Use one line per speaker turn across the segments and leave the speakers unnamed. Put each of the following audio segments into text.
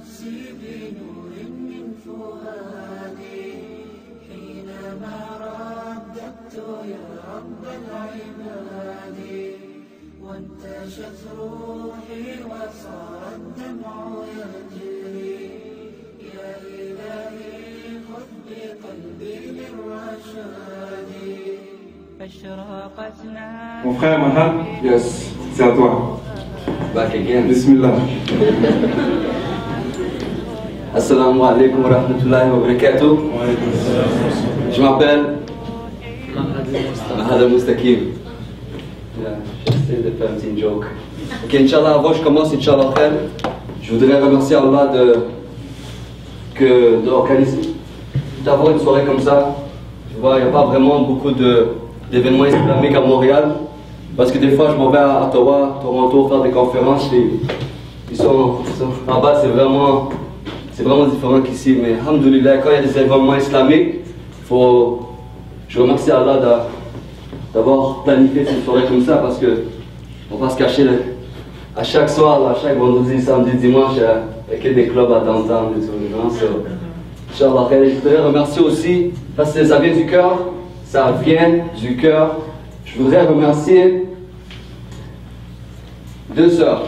نفسي بنور من فؤادي حينما رددت يا رب العباد وانتشت روحي وصار الدمع يجري يا إلهي خذ بقلبي للرشاد أشرقت نار.
Mon frère Mahal, yes, c'est à toi.
Back again.
Bismillah.
Assalamu alaikum wa rahmatullahi wa barakatuh. Je m'appelle Mahal Mustakim. J'essaie de faire un petit joke. Ok, Inch'Allah, avant je commence, Inch'Allah, je voudrais remercier Allah d'avoir une soirée comme ça. Tu vois, il n'y a pas vraiment beaucoup d'événements islamiques à Montréal. Parce que des fois, je m'en vais à Ottawa, Toronto, faire des conférences. Ils sont là-bas, c'est vraiment différent qu'ici. Mais alhamdoulilah, quand il y a des événements islamiques, je remercie Allah d'avoir planifié cette soirée comme ça. Parce que on va se cacher à chaque soir, à chaque vendredi, samedi, dimanche, il n'y a que des clubs à downtown et tout. Inch'Allah, je voudrais remercier aussi, parce que ça vient du cœur, ça vient du cœur. Je voudrais remercier deux sœurs,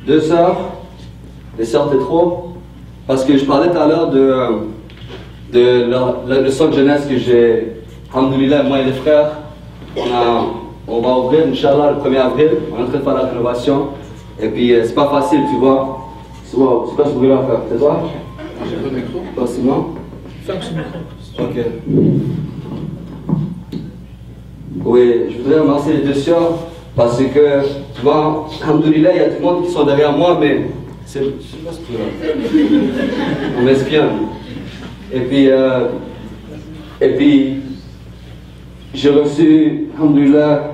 les sœurs Tétro, parce que je parlais tout à l'heure de le centre jeunesse que j'ai, alhamdoulilah, moi et les frères, on va ouvrir, Inch'Allah, le 1er avril, on est en train de faire la rénovation, et puis c'est pas facile, tu vois, c'est pas ce bruit-là, frère, c'est toi?
J'ai pas de micro.
Pas Simon?
Ferme ce micro.
Ok. Oui, je voudrais remercier les deux sœurs parce que, tu vois, alhamdoulilah, il y a du monde qui sont derrière moi, mais c'est pas ce truc-là. On m'espionne. Et puis, j'ai reçu, alhamdoulilah,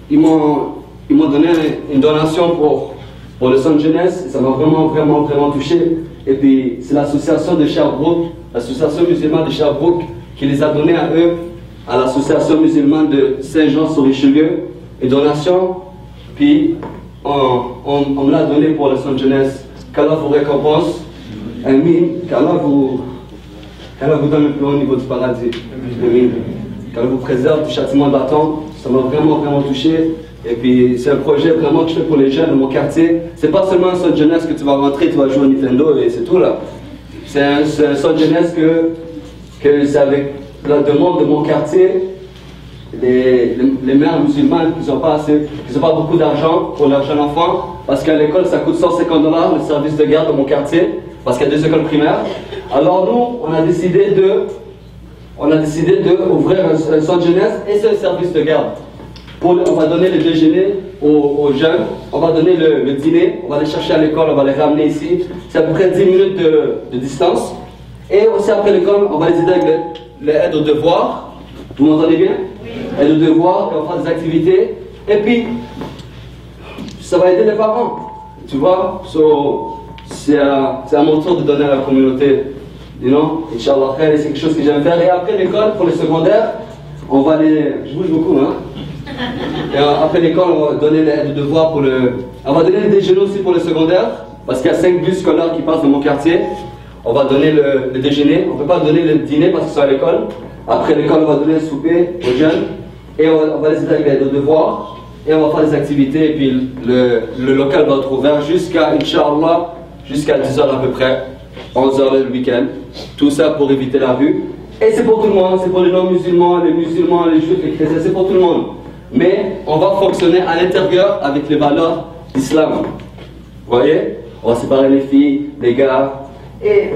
ils m'ont donné une donation pour le centre jeunesse, ça m'a vraiment touché. Et puis, c'est l'association de Sherbrooke, l'association musulmane de Sherbrooke, qui les a donnés à eux, à l'association musulmane de Saint-Jean-sur-Richelieu, une donation, puis on me l'a donné pour le centre jeunesse. Qu'Allah vous récompense, Amin, qu'Allah vous donne le plus haut niveau du paradis, Amin. Qu'Allah vous préserve du châtiment de bâton, ça m'a vraiment touché. Et puis c'est un projet vraiment que je fais pour les jeunes de mon quartier. C'est pas seulement un centre jeunesse que tu vas rentrer, tu vas jouer au Nintendo et c'est tout là. C'est un centre jeunesse que c'est avec la demande de mon quartier, les mères musulmanes qui n'ont pas beaucoup d'argent pour leurs jeunes enfants, parce qu'à l'école ça coûte $150 le service de garde de mon quartier, parce qu'il y a 2 écoles primaires. Alors nous, on a décidé de ouvrir un centre jeunesse et c'est un service de garde. On va donner le déjeuner aux jeunes, on va donner le dîner, on va les chercher à l'école, on va les ramener ici. C'est à peu près 10 minutes de distance. Et aussi après l'école, on va les aider avec l'aide aux devoirs. Vous m'entendez bien? Oui. Aide aux devoirs, on va faire des activités. Et puis, ça va aider les parents. Tu vois? C'est à mon tour de donner à la communauté. You know? Inch'Allah, c'est quelque chose que j'aime faire. Et après l'école, pour les secondaires, on va je bouge beaucoup, hein? Et après l'école, on va donner l'aide de devoir on va donner le déjeuner aussi pour le secondaire, parce qu'il y a 5 bus scolaires qui passent dans mon quartier. On va donner le déjeuner, on ne peut pas donner le dîner parce qu'ils sont à l'école. Après l'école, on va donner le souper aux jeunes, et on va les aider avec l'aide de devoir, et on va faire des activités, et puis le local va être ouvert jusqu'à, Inch'Allah, jusqu'à 10h à peu près, 11h le week-end. Tout ça pour éviter la rue. Et c'est pour tout le monde, c'est pour les non-musulmans, les musulmans, les juifs, les chrétiens, c'est pour tout le monde. Mais on va fonctionner à l'intérieur avec les valeurs d'islam. Vous voyez? On va séparer les filles, les gars. Et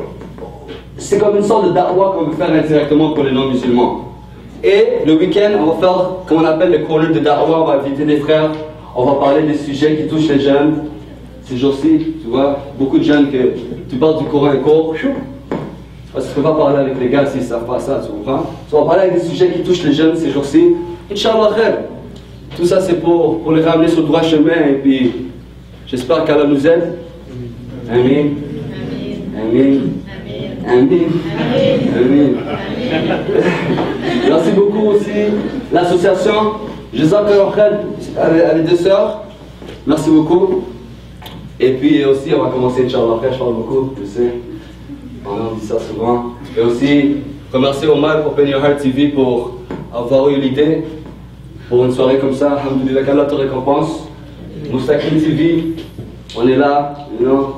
c'est comme une sorte de da'wah qu'on veut faire indirectement pour les non-musulmans. Et le week-end, on va faire, comme on appelle, le corner de da'wah, on va inviter des frères, on va parler des sujets qui touchent les jeunes. Ces jours-ci, tu vois, beaucoup de jeunes que tu parles du Coran et cours, parce que tu ne peux pas parler avec les gars s'ils ne savent pas ça, tu comprends? On va parler avec des sujets qui touchent les jeunes ces jours-ci. Inch'Allah khair. Tout ça c'est pour les ramener sur le droit chemin et puis j'espère qu'Allah nous aide. Amin. Amin. Amin. Amin. Merci beaucoup aussi l'association Jazakallah khair, les deux sœurs. Merci beaucoup. Et puis aussi, on va commencer, Inch'Allah, je parle beaucoup, je sais. On dit ça souvent. Et aussi, remercier Omar, Open Your Heart TV, pour avoir eu l'idée pour une soirée comme ça. Alhamdulillah, qu'Allah te récompense. Moustakim TV, on est là, you know.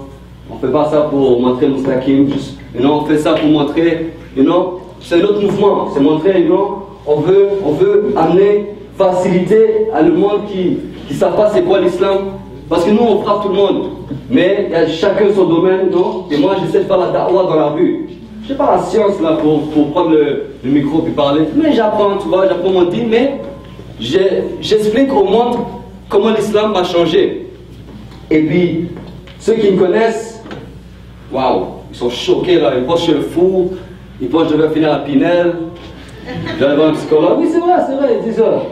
On fait pas ça pour montrer Moustakim, juste, you know, on fait ça pour montrer, you know, c'est notre mouvement, c'est montrer, you know, on veut amener, faciliter à le monde qui ne savent pas c'est quoi l'islam. Parce que nous, on frappe tout le monde, mais il y a chacun son domaine, non? Et moi, j'essaie de faire la da'wah dans la rue. Je n'ai pas la science là pour prendre le micro et parler, mais j'apprends, tu vois, j'apprends mon dîme, mais j'explique au monde comment l'islam va changer. Et puis, ceux qui me connaissent, waouh, ils sont choqués là, ils pensent que je suis fou, ils pensent que je devais finir à Pinel, j'allais voir un psychologue, oui c'est vrai, ils disent ça.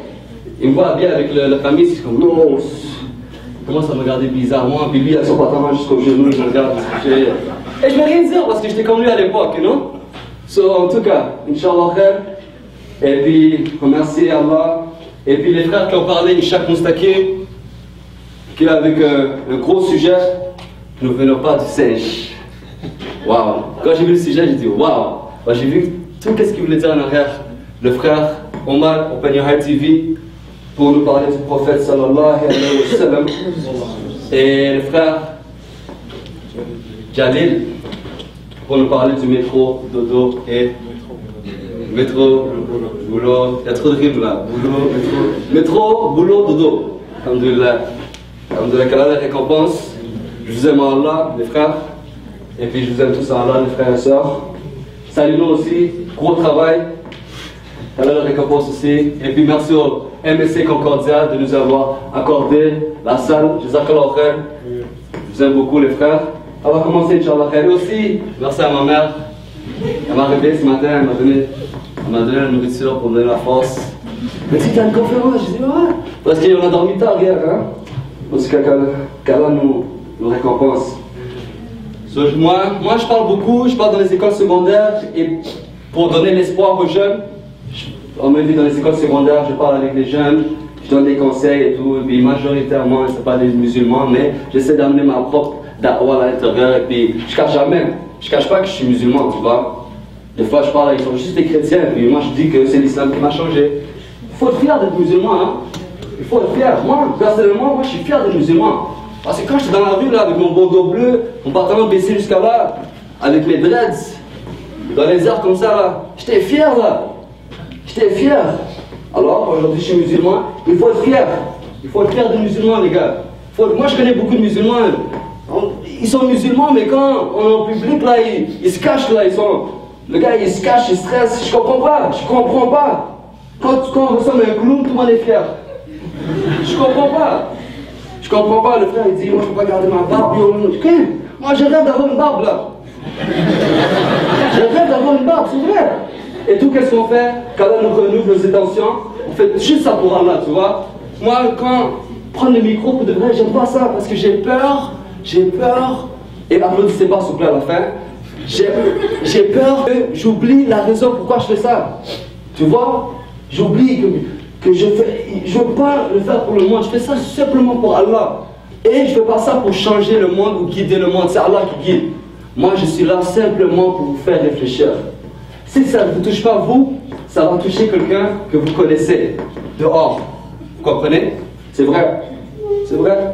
Ils me voient bien avec la famille, c'est comme non. Il commence à me regarder bizarrement, puis lui, avec son pantalon jusqu'au genou, je me regarde. Et je ne vais rien dire parce que j'étais comme lui à l'époque, non? So, en tout cas, Inch'Allah khair. Et puis, remercier Allah. Et puis, les frères qui ont parlé, Ishaq Moustaki, qui est avec un gros sujet, nous ne venons pas du singe. Waouh! Quand j'ai vu le sujet, j'ai dit waouh! J'ai vu tout ce qu'il voulait dire en arrière. Le frère Omar, Open Your Heart TV, pour nous parler du prophète sallallahu alayhi wa sallam, et le frère Jalil pour nous parler du métro, dodo et métro, boulot, il y a trop de rimes là, boulot, métro, boulot, dodo. Alhamdulillah, Alhamdulillah, qu'Allah les récompense. Je vous aime en Allah, les frères, et puis je vous aime tous en Allah, les frères et sœurs. Salut-nous aussi, gros travail. Allah le récompense aussi. Et puis merci au MSC Concordia de nous avoir accordé la salle. Jazakallah khair. Je vous aime beaucoup les frères. On va commencer Inch'Allah khair. Et aussi, merci à ma mère. Elle m'a réveillé ce matin, elle m'a donné la nourriture pour me donner la force. Elle m'a dit, t'as une conférence? Je dis, ouais. Parce qu'on a dormi tard hier, hein. Parce qu'Allah nous récompense. So, moi, je parle beaucoup, je parle dans les écoles secondaires et pour donner l'espoir aux jeunes. On me dit dans les écoles secondaires, je parle avec les jeunes, je donne des conseils et tout, et puis majoritairement, c'est pas des musulmans, mais j'essaie d'amener ma propre da'wah à l'intérieur, et puis je cache pas que je suis musulman, tu vois. Des fois, je parle, ils sont juste des chrétiens, et puis moi, je dis que c'est l'islam qui m'a changé. Il faut être fier d'être musulman, hein. Il faut être fier. Moi, personnellement, je suis fier d'être musulman. Parce que quand j'étais dans la rue, là, avec mon bandeau bleu, mon pantalon baissé jusqu'à là, avec mes dreads, dans les airs comme ça, là, j'étais fier, là. J'étais fier. Alors, aujourd'hui, je suis musulman. Il faut être fier. Il faut être fier des musulmans, les gars. Moi, je connais beaucoup de musulmans. Ils sont musulmans, mais quand on est en public, là, ils se cachent, là. Le gars, il se cache, il stresse. Je comprends pas. Quand on ressemble à un clown, tout le monde est fier. Je comprends pas. Le frère, il dit, moi, je peux pas garder ma barbe. Moi, je rêve d'avoir une barbe, là. Je rêve d'avoir une barbe, c'est vrai. Et tout qu'est-ce qu'on fait? Qu'Allah nous renouvelle nos intentions, on fait juste ça pour Allah, tu vois. Moi, quand prendre le micro pour de vrai, j'aime pas ça parce que j'ai peur, et applaudissez pas s'il vous plaît à la fin. J'ai peur que j'oublie la raison pourquoi je fais ça. Tu vois? J'oublie que je veux pas le faire pour le monde, je fais ça simplement pour Allah. Et je fais pas ça pour changer le monde ou guider le monde, c'est Allah qui guide. Moi, je suis là simplement pour vous faire réfléchir. Si ça ne vous touche pas vous, ça va toucher quelqu'un que vous connaissez dehors. Vous comprenez? C'est vrai. C'est vrai.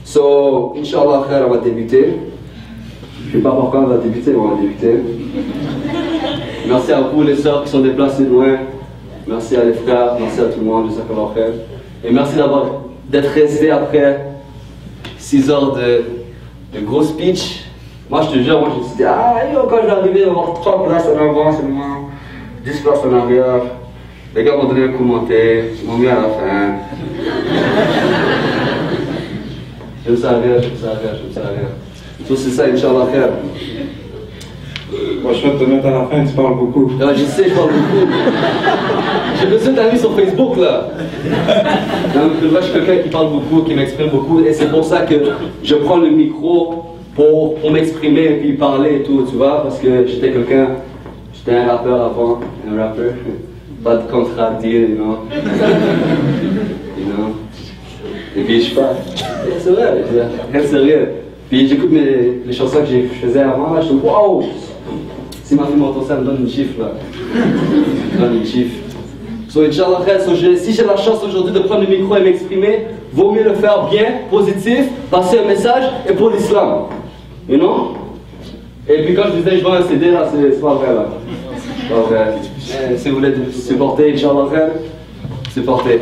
So, Inch'Allah, frère, on va débuter. Je ne sais pas pourquoi on va débuter, on va débuter. Merci à vous, les sœurs qui sont déplacées loin. Merci à les frères, merci à tout le monde, Jazakallah khair. Et merci d'être resté après 6 heures de gros speech. Moi, je te jure, je me suis dit, quand je vais arriver, on va avoir 3 places en avant seulement, 10 places en arrière. Les gars m'ont donné un commentaire, ils m'ont mis à la fin. J'aime ça rire. Tout c'est ça, Inch'Allah khair.
Moi, je vais te mettre à la fin, tu parles beaucoup.
Non, je sais, je parle beaucoup. J'ai besoin d'amis sur Facebook, là. Donc, je suis quelqu'un qui parle beaucoup, qui m'exprime beaucoup, et c'est pour ça que je prends le micro pour m'exprimer et puis parler et tout, tu vois, parce que j'étais un rappeur avant, pas de contrat deal, you know. Et puis je parle, c'est vrai, rien de sérieux. Puis j'écoute les chansons que je faisais avant, là, je me dis waouh! Si ma fille m'entend ça, elle me donne une chiffre là. Elle me donne une chiffre. So, Inch'Allah, si j'ai la chance aujourd'hui de prendre le micro et m'exprimer, vaut mieux le faire bien, positif, passer un message et pour l'islam. You know? Et puis quand je disais je vends un CD là, c'est pas vrai là. C'est pas vrai. Si vous voulez supporter, Inch'Allah, supportez.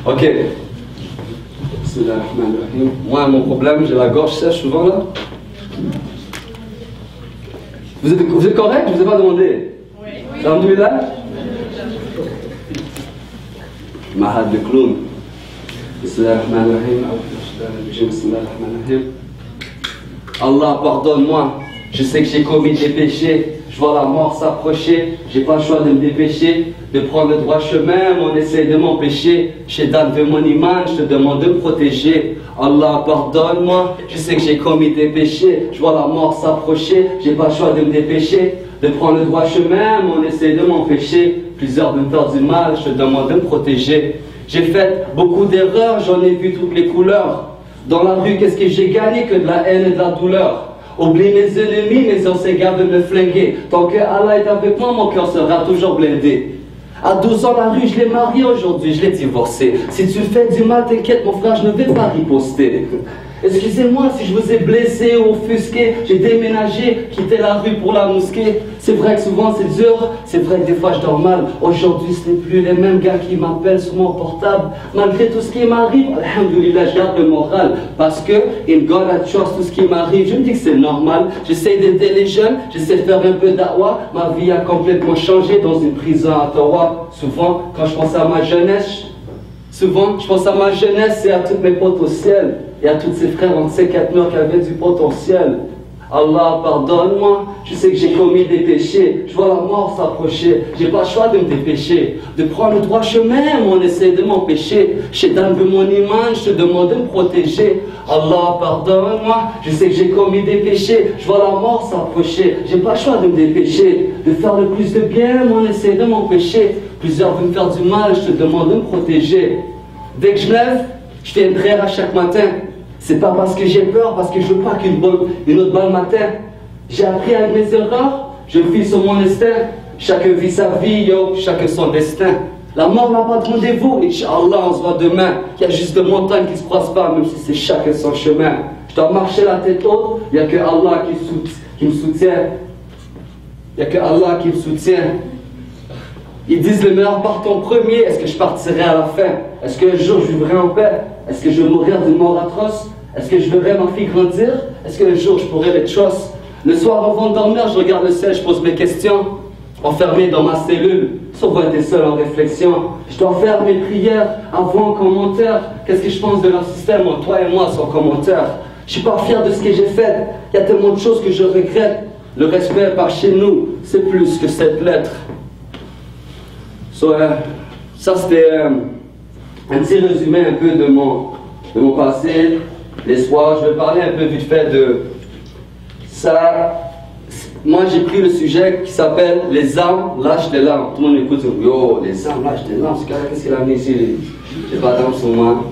Ok. Moi, mon problème, j'ai la gorge sèche souvent là. Vous êtes correct? Je vous ai pas demandé. Oui. Alhamdoulilah. Mahad de clown. Bismillahirrahmanirrahim. Allah, pardonne-moi. Je sais que j'ai commis des péchés. Je vois la mort s'approcher. J'ai pas le choix de me dépêcher, de prendre le droit chemin. On essaie de m'empêcher. Shaitan veut mon iman. Je te demande de me protéger. Allah, pardonne-moi. Je sais que j'ai commis des péchés. Je vois la mort s'approcher. J'ai pas le choix de me dépêcher, de prendre le droit chemin. On essaie de m'empêcher. Plusieurs de me faire du mal. Je te demande de me protéger. J'ai fait beaucoup d'erreurs. J'en ai vu toutes les couleurs. Dans la rue, qu'est-ce que j'ai gagné que de la haine et de la douleur? Oublie mes ennemis, mes anciens gars veulent me flinguer. Tant que Allah est avec moi, mon cœur sera toujours blindé. À 12 ans, la rue, je l'ai marié aujourd'hui, je l'ai divorcé. Si tu fais du mal, t'inquiète, mon frère, je ne vais pas riposter. Excusez-moi si je vous ai blessé ou offusqué. J'ai déménagé, quitté la rue pour la mosquée. C'est vrai que souvent c'est dur, c'est vrai que des fois je dors mal. Aujourd'hui, ce n'est plus les mêmes gars qui m'appellent sur mon portable. Malgré tout ce qui m'arrive, alhamdoulilah, je garde le moral. Parce que, in God I trust, tout ce qui m'arrive, je me dis que c'est normal. J'essaie d'aider les jeunes, j'essaie de faire un peu d'Awa. Ma vie a complètement changé dans une prison à Ottawa. Souvent, quand je pense à ma jeunesse, et à toutes mes potes au ciel. Et à tous ces frères entre ces 4 murs qui avaient du potentiel. Allah, pardonne-moi, je sais que j'ai commis des péchés. Je vois la mort s'approcher. J'ai pas le choix de me dépêcher, de prendre le droit chemin, mais on essaie de m'empêcher. Shaitan veut mon iman, je te demande de me protéger. Allah, pardonne-moi, je sais que j'ai commis des péchés. Je vois la mort s'approcher. J'ai pas le choix de me dépêcher, de faire le plus de bien, mais on essaie de m'empêcher. Plusieurs veulent me faire du mal, je te demande de me protéger. Dès que je lève, je fais une prière à chaque matin. C'est pas parce que j'ai peur, parce que je veux pas qu'une autre balle m'atteigne. J'ai appris avec mes erreurs, je vis sur mon instinct. Chacun vit sa vie, yo, chacun son destin. La mort n'a pas de rendez-vous, Inch'Allah, on se voit demain. Il y a juste deux montagnes qui se croisent pas, même si c'est chacun son chemin. Je dois marcher la tête haute, il n'y a que Allah qui me soutient. Il n'y a que Allah qui me soutient. Ils disent le meilleur part en premier, est-ce que je partirai à la fin? Est-ce qu'un jour je vivrai en paix? Est-ce que je vais mourir d'une mort atroce? Est-ce que je verrai ma fille grandir? Est-ce qu'un jour je pourrai les choses? Le soir avant de dormir, je regarde le ciel, je pose mes questions. Enfermé dans ma cellule, sauf être seul en réflexion. Je dois faire mes prières avant commentaire. Qu'est-ce que je pense de leur système, entre toi et moi, sans commentaire? Je suis pas fier de ce que j'ai fait. Il y a tellement de choses que je regrette. Le respect par chez nous, c'est plus que cette lettre. Ça c'était un petit résumé un peu de mon passé, l'espoir. Je vais parler un peu vite fait de ça. Moi j'ai pris le sujet qui s'appelle les armes lâchent des larmes. Tout le monde écoute, yo, les armes lâchent des larmes, qu'est-ce qu'il a mis ici? J'ai pas d'armes sur moi.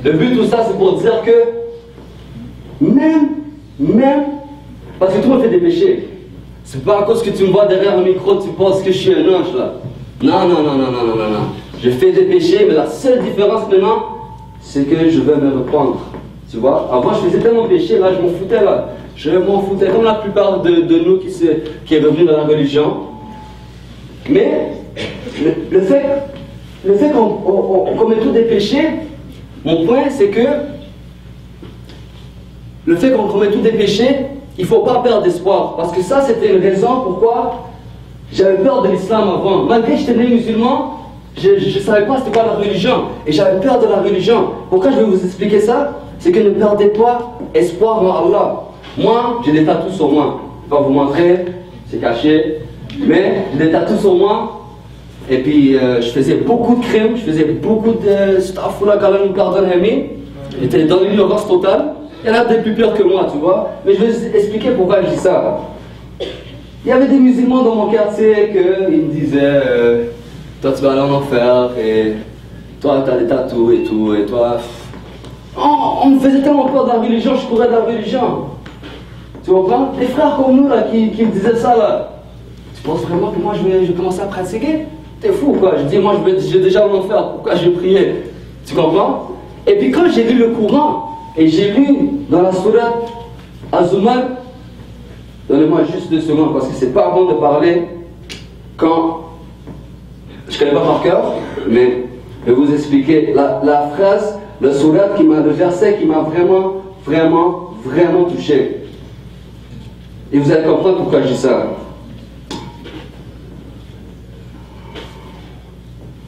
Le but de tout ça c'est pour dire que même, parce que tout le monde fait des péchés. C'est pas à cause que tu me vois derrière un micro, tu penses que je suis un ange là. Non. Je fais des péchés, mais la seule différence maintenant, c'est que je vais me reprendre. Tu vois, avant je faisais tellement de péchés, là je m'en foutais là. Je m'en foutais comme la plupart de nous qui est revenu dans la religion. Mais le fait qu'on commet tous des péchés, mon point c'est que le fait qu'on commet tous des péchés, il ne faut pas perdre d'espoir. Parce que ça c'était une raison pourquoi j'avais peur de l'islam avant. Malgré que j'étais né musulman, je ne savais pas c'était quoi la religion. Et j'avais peur de la religion. Pourquoi je vais vous expliquer ça? C'est que ne perdez pas espoir en Allah. Moi, j'ai des tatous sur moi. Je vais vous montrer, c'est caché. Mais j'ai des tatous sur moi. Et puis, je faisais beaucoup de crimes, je faisais beaucoup de stuff là, quand même, pardonne Hami. J'étais dans l'ignorance totale. Il y en a des plus pires que moi, tu vois. Mais je vais vous expliquer pourquoi je dis ça. Il y avait des musulmans dans mon quartier qui me disaient toi tu vas aller en enfer et toi tu as des tatous et tout et toi On me faisait tellement peur de la religion, je courais de la religion. Tu comprends? Des frères comme nous là qui me disaient ça là. Tu penses vraiment que moi je vais commencer à pratiquer? T'es fou quoi? Je dis moi j'ai déjà mon enfer, pourquoi je vais prier? Tu comprends? Et puis quand j'ai lu le Coran, et j'ai lu dans la sourate Az-Zumar, donnez-moi juste 2 secondes parce que c'est pas bon de parler quand je connais pas par cœur, mais je vais vous expliquer la phrase, le verset qui m'a vraiment touché. Et vous allez comprendre pourquoi je dis ça.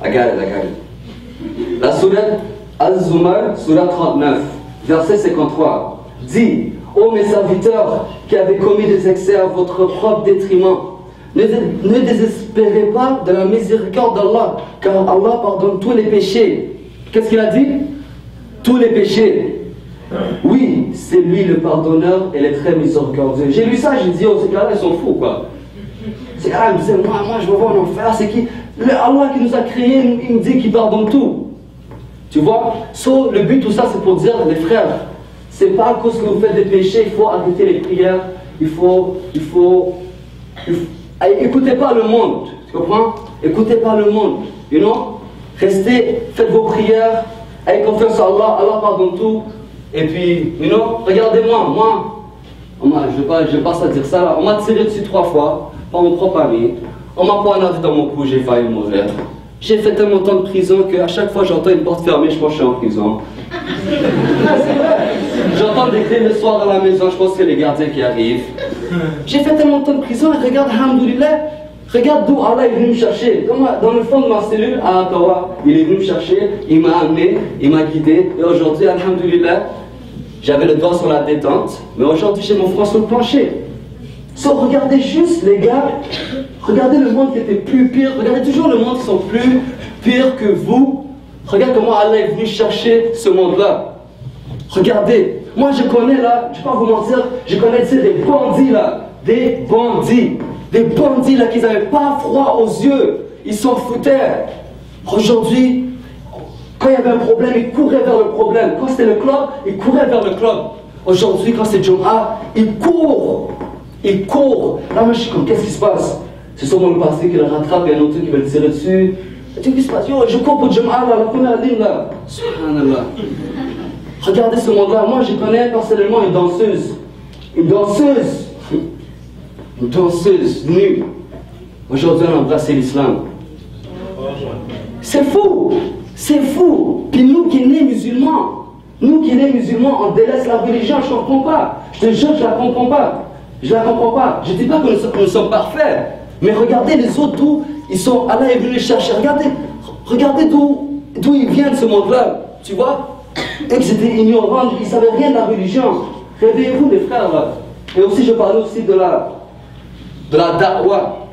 I got it. La sourate Az-Zumar, sourate 39, verset 53, dit: ô mes serviteurs qui avez commis des excès à votre propre détriment, ne désespérez pas de la miséricorde d'Allah, car Allah pardonne tous les péchés. Qu'est-ce qu'il a dit? Tous les péchés. Oui, c'est lui le pardonneur et le très miséricordieux. J'ai lu ça, j'ai dit, oh, ces gars-là, ils sont fous, quoi. Ces gars-là, ils me disaient, moi, je veux voir en enfer, c'est qui? Le Allah qui nous a créés, il me dit qu'il pardonne tout. Tu vois? Le but, tout ça, c'est pour dire, les frères, c'est pas à cause que vous faites des péchés, il faut arrêter les prières, écoutez pas le monde, tu comprends? Écoutez pas le monde, you know? Restez, faites vos prières, ayez confiance en Allah, Allah pardonne tout. Et puis, you know, regardez-moi, je vais pas à dire ça là, on m'a tiré dessus 3 fois, par mon propre ami, on m'a poignardé dans mon cou, j'ai failli mourir. J'ai fait tellement de temps de prison qu'à chaque fois j'entends une porte fermée, je pense que je suis en prison. C'est vrai. J'entends des clés le soir dans la maison, je pense que c'est les gardiens qui arrivent. J'ai fait tellement de temps de prison et regarde, alhamdoulilah, regarde d'où Allah est venu me chercher. Dans le fond de ma cellule, à Ottawa, il est venu me chercher, il m'a amené, il m'a guidé. Et aujourd'hui, alhamdoulilah, j'avais le doigt sur la détente, mais aujourd'hui j'ai mon front sur le plancher. Regardez juste les gars, regardez le monde qui était plus pire, regardez toujours le monde qui sont plus pires que vous. Regarde comment Allah est venu chercher ce monde-là. Regardez, moi je connais là, je ne vais pas vous mentir, je connais des bandits là, des bandits là qui n'avaient pas froid aux yeux, ils s'en foutaient. Aujourd'hui, quand il y avait un problème, ils couraient vers le problème. Quand c'était le club, ils couraient vers le club. Aujourd'hui, quand c'est Jum'a, ils courent. Là, moi je suis comme, qu'est-ce qui se passe? C'est sûrement le passé qui le rattrape, il y a un autre qui va le tirer dessus. Qu'est-ce qui se passe? Yo, je cours pour Jum'a là, la première ligne là. Subhanallah. Regardez ce monde-là. Moi, je connais personnellement une danseuse. Une danseuse nue. Aujourd'hui, elle a embrassé l'islam. C'est fou. Puis nous qui sommes nés musulmans, on délaisse la religion. Je ne comprends pas. Je te jure, je ne la comprends pas. Je ne dis pas que nous sommes parfaits. Mais regardez les autres d'où ils sont. Allah est venu les chercher. Regardez d'où ils viennent ce monde-là. Tu vois? Et qu'ils étaient ignorants, ils ne savaient rien de la religion. Réveillez-vous les frères là. Et aussi je parlais aussi de la da'wah.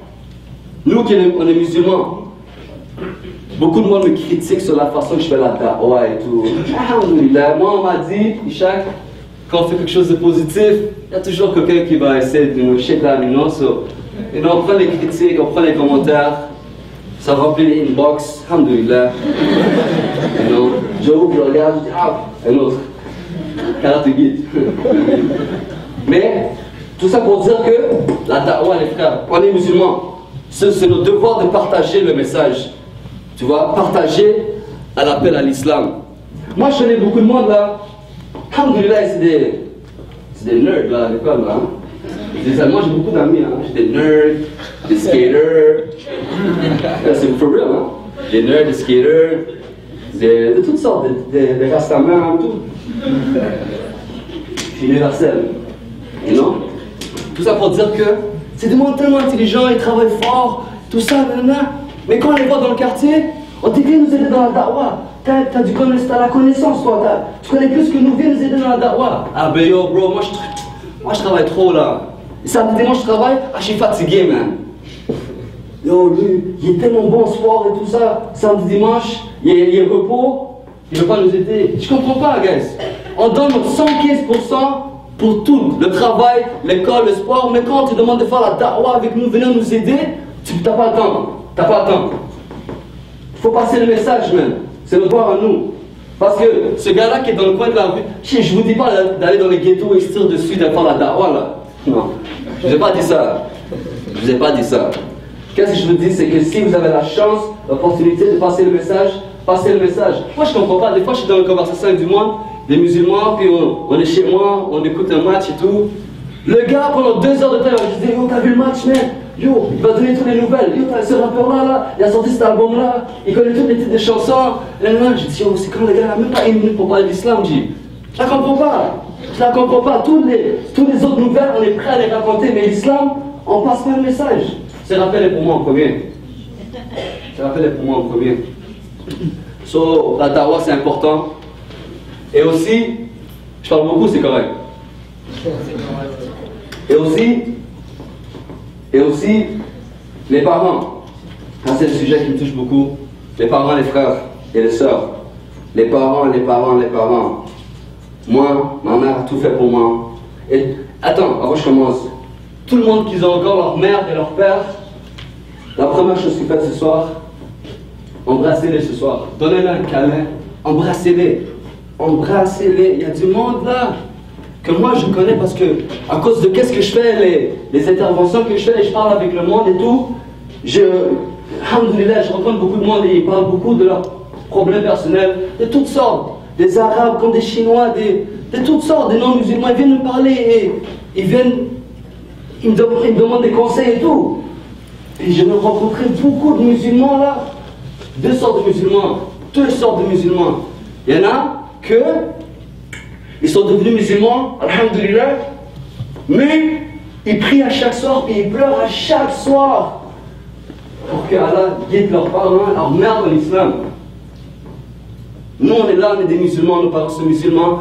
Nous qui on est musulmans, beaucoup de monde me critique sur la façon que je fais la da'wah et tout. Alhamdoulilah, moi on m'a dit, Ishaq, quand on fait quelque chose de positif, il y a toujours quelqu'un qui va essayer de nous shake la mine. Et donc on prend les critiques, on prend les commentaires, ça remplit les inbox, alhamdoulilah. Je ouvre, je regarde, je dis, un autre. Carte guide. Mais, tout ça pour dire que la da'wah, les frères, on est musulmans. C'est notre devoir de partager le message. Tu vois, partager à l'appel à l'islam. Moi, je connais beaucoup de monde là. Alhamdoulilah, c'est des nerds là à l'école là. Des Allemands, j'ai beaucoup d'amis. J'ai des nerds, des skaters. C'est for real, hein. Des nerds, des skaters. De toutes sortes, des rastamans, tout. C'est universel. Non? Tout ça pour dire que c'est des monde tellement intelligents, ils travaillent fort, tout ça, nanana. Mais quand on les voit dans le quartier, on dit viens nous aider dans la da'wah. T'as la connaissance, toi. Tu connais plus que nous, viens nous aider dans la da'wah. Ah ben yo, bro, moi je travaille trop là. Et samedi dimanche je travaille, je suis fatigué, man. Yo, lui, il est tellement bon au sport et tout ça. Samedi, dimanche, il est repos, il ne veut pas nous aider. Je comprends pas, guys. On donne 115% pour tout. Le travail, l'école, le sport. Mais quand on te demande de faire la da'wah avec nous, venir nous aider, tu n'as pas le temps. Il faut passer le message, même. C'est le devoir à nous. Parce que ce gars-là qui est dans le coin de la rue, je ne vous dis pas d'aller dans les ghettos et se tirer dessus, de faire la dawa là. Non, je ne vous ai pas dit ça. Je ne vous ai pas dit ça. Qu'est-ce que je vous dis, c'est que si vous avez la chance, l'opportunité de passer le message, passez le message. Moi je ne comprends pas, des fois je suis dans une conversation avec du monde, des musulmans, puis on est chez moi, on écoute un match et tout. Le gars pendant 2 heures de temps, je dis, yo, t'as vu le match, mec? Yo, il va donner toutes les nouvelles. Yo, t'as ce rappeur-là, il a sorti cet album-là, il connaît tous les titres des chansons. Là, je dis, yo, c'est quand le gars n'a même pas 1 minute pour parler de l'islam, je dis. Je la comprends pas. Je la comprends pas. Toutes les autres nouvelles, on est prêt à les raconter, mais l'islam, on passe pas le message. Ce rappel est pour moi en premier. Ce rappel est pour moi en premier. So, la dawa, c'est important. Et aussi, je parle beaucoup, c'est correct. Et aussi, les parents. C'est le sujet qui me touche beaucoup. Les parents, les frères et les sœurs. Les parents. Moi, ma mère a tout fait pour moi. Et attends, avant que je commence. Tout le monde qui a encore leur mère et leur père, la première chose qu'ils font ce soir, embrassez-les ce soir. Donnez-leur un câlin. Embrassez-les. Embrassez-les. Il y a du monde là que moi je connais parce que, à cause de qu'est-ce que je fais, les interventions que je fais, et je parle avec le monde et tout, alhamdoulilah, je rencontre beaucoup de monde et ils parlent beaucoup de leurs problèmes personnels, de toutes sortes, des Arabes comme des Chinois, de toutes sortes, des non-musulmans, ils viennent me parler et ils me demandent des conseils et tout. Et je me rencontrais beaucoup de musulmans là, 2 sortes de musulmans, 2 sortes de musulmans. Il y en a que ils sont devenus musulmans, alhamdoulilah, mais ils prient à chaque soir et ils pleurent à chaque soir pour que Allah guide leurs parents, leur mère dans l'islam. Nous on est là, on est des musulmans, nos parents sont musulmans,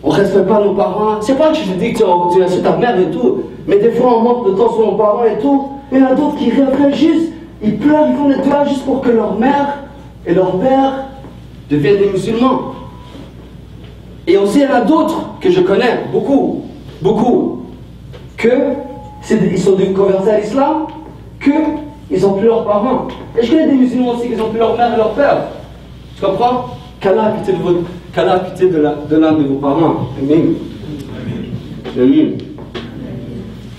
on ne respecte pas nos parents. C'est pas que je te dis que tu as ta mère et tout, mais des fois on manque de temps sur nos parents et tout. Il y en a d'autres qui réfléchissent, ils pleurent, ils font des doigts juste pour que leur mère et leur père deviennent des musulmans. Et aussi, il y en a d'autres que je connais, beaucoup, ils sont convertis à l'islam, qu'ils n'ont plus leurs parents. Et je connais des musulmans aussi qui n'ont plus leur mère et leur père. Tu comprends? Qu'Allah a pitié de l'un de vos parents. Amen. Amen.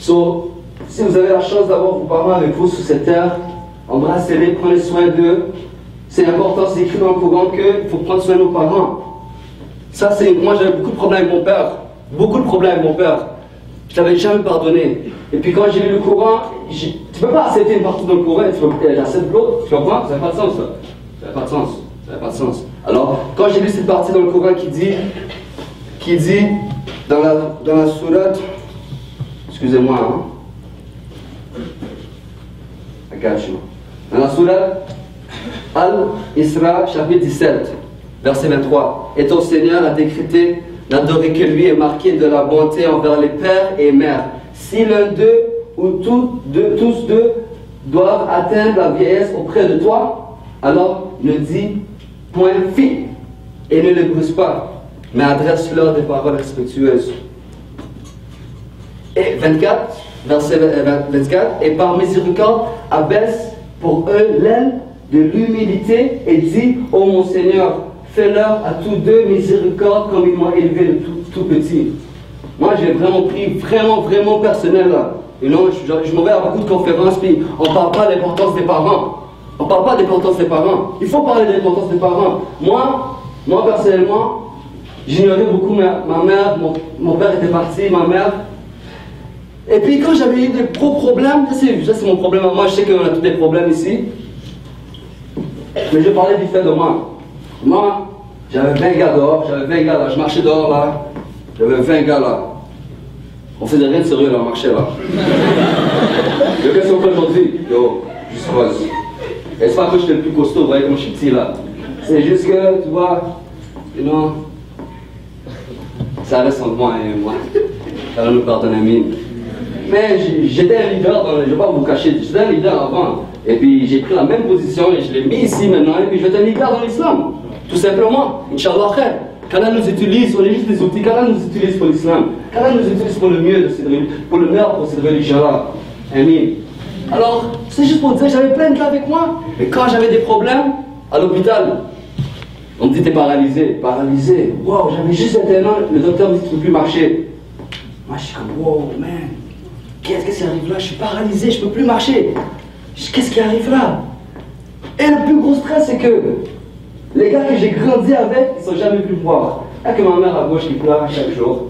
So, si vous avez la chance d'avoir vos parents avec vous sur cette terre, embrassez-les, prenez soin d'eux. C'est important, c'est écrit dans le Coran qu'il faut prendre soin de nos parents. Ça, moi j'avais beaucoup de problèmes avec mon père. Beaucoup de problèmes avec mon père. Je ne l'avais jamais pardonné. Et puis quand j'ai lu le Coran, tu ne peux pas accepter une partie dans le Coran et tu acceptes l'autre. Tu comprends? Ça n'a pas de sens, ça. Ça n'a pas de sens. Ça n'a pas de sens. Alors, quand j'ai lu cette partie dans le Coran qui dit dans la sourate, excusez-moi, hein. I got you. Dans la sourate Al-Isra, chapitre 17. Verset 23. Et ton Seigneur a décrété n'adorer que lui et marqué de la bonté envers les pères et mères. Si l'un d'eux ou tous deux doivent atteindre la vieillesse auprès de toi, alors ne dis point fi et ne les bruse pas, mais adresse-leur des paroles respectueuses. Et 24, verset 24, et par miséricorde abaisse pour eux l'aile de l'humilité et dit, ô mon Seigneur, fais-leur à tous deux miséricorde comme ils m'ont élevé de tout petit. Moi, j'ai vraiment pris vraiment personnel là. Et non, je m'en vais à beaucoup de conférences, puis on ne parle pas de l'importance des parents. On ne parle pas de l'importance des parents. Il faut parler de l'importance des parents. Moi personnellement, j'ignorais beaucoup ma mère, mon père était parti, ma mère. Et puis quand j'avais eu des gros problèmes, ça c'est mon problème à moi, je sais qu'on a tous des problèmes ici. Mais je parlais vite fait de moi. Moi, j'avais 20 gars dehors, là, je marchais dehors là, j'avais 20 gars là. On faisait rien de sérieux là, on marchait là. Qu'est-ce qu'on fait aujourd'hui? Yo, juste rose. Et c'est pas que j'étais le plus costaud, vous voyez comme je suis petit là. C'est juste que, tu vois, you know, ça reste entre moi et moi. Ça va nous pardonner, mine. Mais j'étais un leader, je ne vais pas vous cacher, j'étais un leader avant. Et puis j'ai pris la même position et je l'ai mis ici maintenant. Et puis je vais être un leader dans l'islam. Tout simplement. Inch'Allah khair. Qu'Allah nous utilise, on est juste des outils. Qu'Allah nous utilise pour l'islam. Qu'Allah nous utilise pour le mieux, pour le meilleur pour cette religion-là. Amen. Alors, c'est juste pour dire, j'avais plein de cas avec moi. Et quand j'avais des problèmes, à l'hôpital, On me dit, t'es paralysé. Paralysé. Wow, j'avais juste 21 ans, le docteur me dit, tu peux plus marcher. Moi, je suis comme, wow, man. Qu'est-ce qui arrive là? Je suis paralysé, je peux plus marcher. Qu'est-ce qui arrive là? Et le plus gros stress, c'est que les gars que j'ai grandi avec, ils sont jamais venus me voir. Il n'y a que ma mère à gauche qui pleure à chaque jour.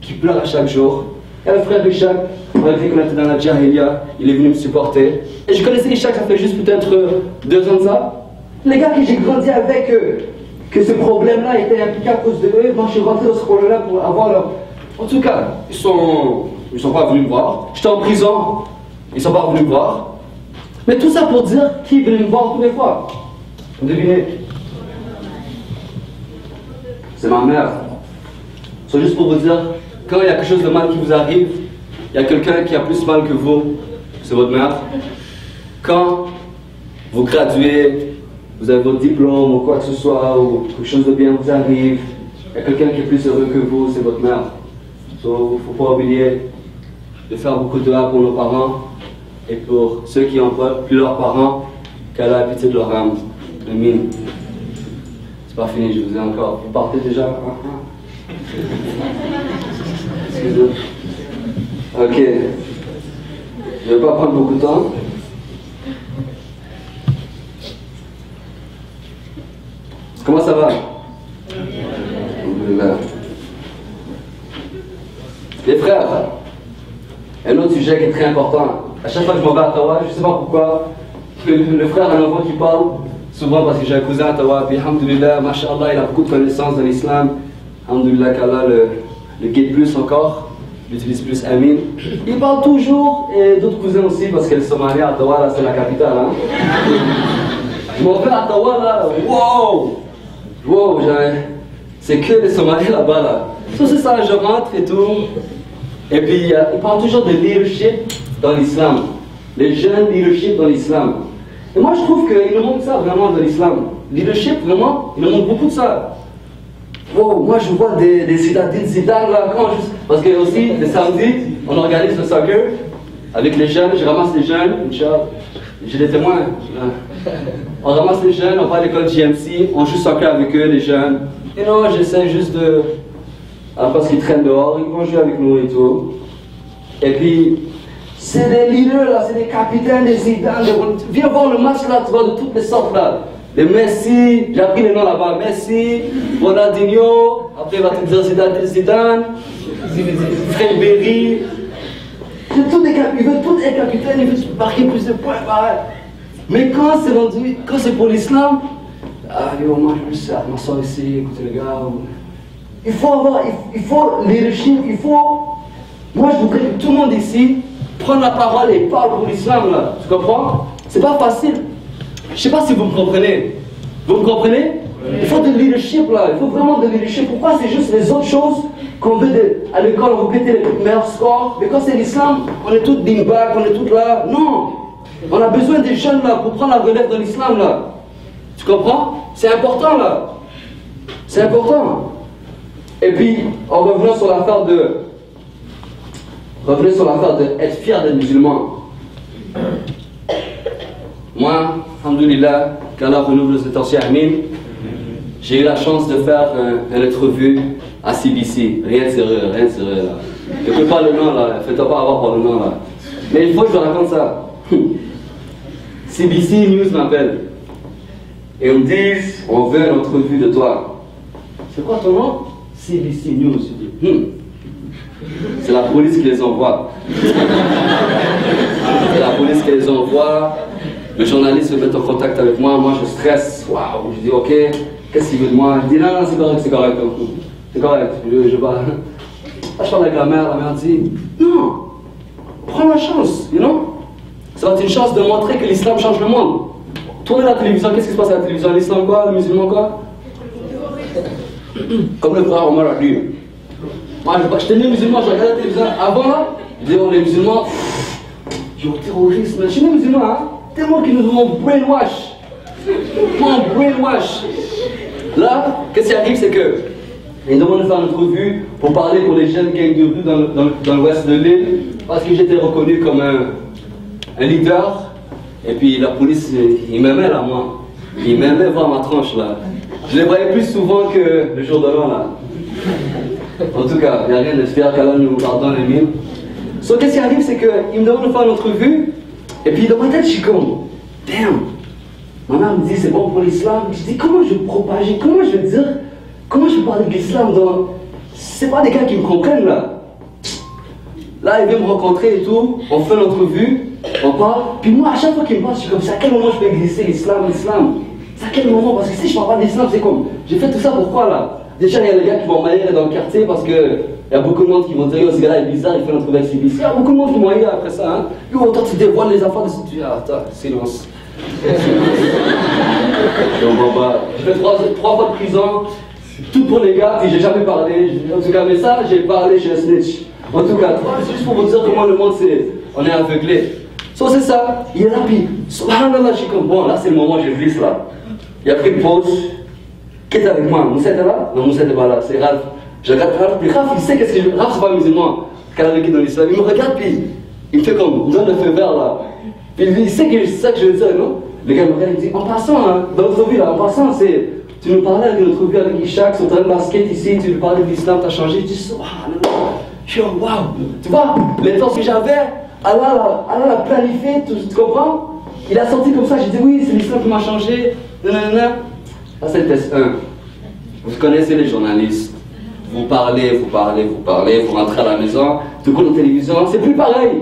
Il y a le frère Ishaq, malgré qu'on était dans la Jahiliya, il est venu me supporter. Et je connaissais Ishaq, ça fait juste peut-être 2 ans de ça. Les gars que j'ai grandi avec, que ce problème-là était impliqué à cause de eux, moi je suis rentré dans ce problème-là pour avoir leur... En tout cas, ils sont pas venus me voir. J'étais en prison, ils sont pas venus me voir. Mais tout ça pour dire qui venait me voir toutes les fois. Vous devinez? C'est ma mère. C'est juste pour vous dire, quand il y a quelque chose de mal qui vous arrive, il y a quelqu'un qui a plus mal que vous, c'est votre mère. Quand vous graduez, vous avez votre diplôme ou quoi que ce soit, ou quelque chose de bien vous arrive, il y a quelqu'un qui est plus heureux que vous, c'est votre mère. Donc, il ne faut pas oublier de faire beaucoup de dua pour nos parents et pour ceux qui n'ont pas plus leurs parents, qu'Allah ait pitié de leur âme. Amin. C'est pas fini, je vous ai encore. Vous partez déjà? Excusez-moi. Ok. Je ne vais pas prendre beaucoup de temps. Comment ça va? Alhamdulillah. Les frères, un autre sujet qui est très important. À chaque fois que je m'en vais à Ottawa, je ne sais pas pourquoi, le frère a un enfant qui parle, souvent parce que j'ai un cousin à Ottawa, puis alhamdulillah, mashallah, il a beaucoup de connaissances dans l'islam. Alhamdulillah, qu'Allah le guide plus encore, l'utilise plus Amin. Il parle toujours, et d'autres cousins aussi, parce que le Somalie à Ottawa, là, c'est la capitale. Hein. Je m'en vais à Ottawa, là, wow! Wow, c'est que les Somaliens là-bas, là. Tout c'est ça, je rentre et tout. Et puis, il parle toujours de leadership dans l'islam. Les jeunes leadership dans l'islam. Et moi, je trouve qu'il nous manque ça vraiment dans l'islam. Leadership, vraiment, il nous manque beaucoup de ça. Wow, moi, je vois des citadins là, parce que aussi, le samedi, on organise le soccer avec les jeunes, je ramasse les jeunes, j'ai des témoins. On ramasse les jeunes, on va à l'école GMC, on joue soccer avec eux, les jeunes. Et non, j'essaie juste de... parce qu'ils traînent dehors, ils vont jouer avec nous et tout. Et puis, c'est des leaders là, c'est des capitaines, des Zidane, viens voir le match là, tu vois, de toutes les sortes là. Les Messi, j'ai appris les noms là-bas, Messi, Ronaldinho, après il va te dire Zidane, Franck Berry. Ils veulent tous être capitaines, ils veulent marquer plus de points, pareil. Mais quand c'est rendu, quand c'est pour l'islam, moi je veux juste m'asseoir ici, écouter les gars. Il faut leadership, moi je voudrais que tout le monde ici prenne la parole et parle pour l'islam là, tu comprends? C'est pas facile. Je sais pas si vous me comprenez. Vous me comprenez? Il faut de leadership là, il faut vraiment de leadership. Pourquoi c'est juste les autres choses qu'on veut à l'école, on veut péter les meilleurs scores? Mais quand c'est l'islam, on est tous ding-back, on est tous là. Non! On a besoin des jeunes là pour prendre la relève de l'islam là. Tu comprends? C'est important là. C'est important. Et puis, en revenant sur l'affaire de... être fier d'être musulman. Moi, alhamdoulilah, qu'Allah renouvelle ses intentions, Amin. J'ai eu la chance de faire une entrevue à CBC. Rien de sérieux là. Ne fais pas le nom là, fais-toi pas avoir par le nom là. Mais il faut que je raconte ça. CBC News m'appelle. Et ils me disent, on veut une entrevue de toi. C'est quoi ton nom? CBC News. Je dis, c'est la police qui les envoie. C'est la police qui les envoie. Le journaliste se met en contact avec moi. Moi, je stresse. Waouh. Je dis, ok, qu'est-ce qu'il veut de moi? Il dit, non, c'est correct, c'est correct. C'est correct. Je parle. Je parle avec la mère dit, non, prends la chance, you know? Ça va être une chance de montrer que l'islam change le monde. Tournez la télévision, qu'est-ce qui se passe à la télévision? L'islam quoi? Le musulman quoi? Comme le frère Omar a dit. Moi, je tenais musulman, je regardais la télévision. Avant là, je disais, les musulmans, ils ont terrorisme. Je suis né musulman, hein? Tellement qu'ils nous ont brainwash. Brainwash. Là, qu'est-ce qui arrive, c'est que ils demandent de faire une entrevue pour parler pour les jeunes gangs de rue dans l'ouest de l'île, parce que j'étais reconnu comme un leader. Et puis la police, ils m'aimaient là, moi. Ils m'aimaient voir ma tranche là. Je les voyais plus souvent que le jour de l'an là. En tout cas, il n'y a rien de faire qu'Allah nous pardonne les mille. So, qu'est-ce qui arrive, c'est qu'il me demande de faire une entrevue, et puis dans ma tête, je suis comme, damn. Ma mère me dit, c'est bon pour l'islam. Je dis, comment je vais propager, comment je vais dire, comment je vais parler de l'islam dans. C'est pas des gars qui me comprennent là. Là, il vient me rencontrer et tout, on fait l'entrevue, on parle, puis moi, à chaque fois qu'il me parle, je suis comme, c'est à quel moment je peux glisser l'islam? C'est à quel moment? Parce que si je parle pas d'islam, c'est comme, j'ai fait tout ça pourquoi là? Déjà, il y a des gars qui vont m'aller dans le quartier parce que il y a beaucoup de monde qui vont dire, yo, ce gars-là est bizarre, il fait l'entrevue avec CBC. Il y a beaucoup de monde qui m'ont aidé après ça, hein. Yo, toi, tu dévoiles les affaires de ce tu dis, ah, attends, silence. Je comprends pas. J'ai fait 3 fois de prison, tout pour les gars, puis j'ai jamais parlé. En tout cas, mais ça, j'ai parlé chez un snitch. En tout cas, c'est juste pour vous dire comment le monde c'est. On est aveuglé. So, c'est ça, il est là, puis, subhanallah, je suis comme, bon, là, c'est le moment, je glisse là. Il a pris une pause. Qui est avec moi? Moussa était là? Non, Moussa était pas là, c'est Ralph. Je regarde Ralph, puis Ralph, il sait qu'est-ce que je. Ralph, c'est pas musulman, canadien dans l'islam. Il me regarde, puis il me fait comme, il me donne le feu vert là. Puis il sait que c'est ça que je veux dire, non? Le gars me regarde, il me dit, en passant, hein, dans notre vie là, en passant, c'est. Tu nous parlais de notre vie avec Ishaq, sur le terrain de basket ici, tu nous parlais de l'islam, t'as changé. Je dis, je suis en waouh! Tu vois, l'intention que j'avais, Allah l'a planifié, tu comprends? Il a sorti comme ça, j'ai dit, oui, c'est l'islam qui m'a changé. Nanana. Ça, c'est le test 1. Vous connaissez les journalistes. Vous parlez, vous rentrez à la maison, tu écoutes la télévision, c'est plus pareil.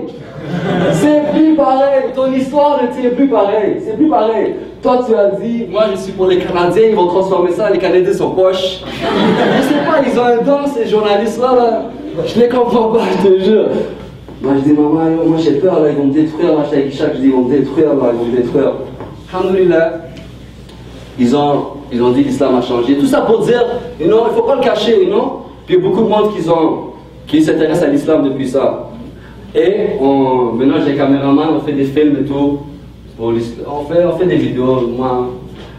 C'est plus pareil. Ton histoire ne tient plus pareil. C'est plus pareil. Toi, tu as dit, moi je suis pour les Canadiens, ils vont transformer ça, les Canadiens sont poches. Je sais pas, ils ont un don, ces journalistes-là. Là. Je les comprends pas, je te jure. Moi je dis, maman, moi j'ai peur, là, ils vont me détruire. Moi je dis, ils vont me détruire, là, ils vont me détruire. Alhamdoulilah. Ils ont dit l'islam a changé. Tout ça pour dire, il ne faut pas le cacher, Puis il y a beaucoup de monde qui s'intéressent à l'islam depuis ça. Et maintenant j'ai des caméramans, on fait des films et tout. On fait des vidéos. Moi,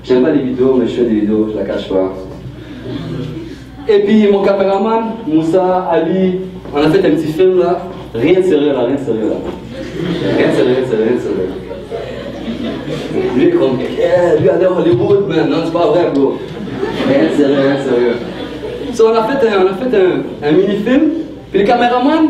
j'aime pas les vidéos, mais je fais des vidéos, je la cache pas. Et puis mon caméraman, Moussa, Ali, on a fait un petit film là. Rien de sérieux là, rien de sérieux là. Rien de sérieux. Lui, comme, lui aller à Hollywood, man. Non, c'est pas vrai, bro. Rien de sérieux. So, on a fait un mini-film, puis le caméraman,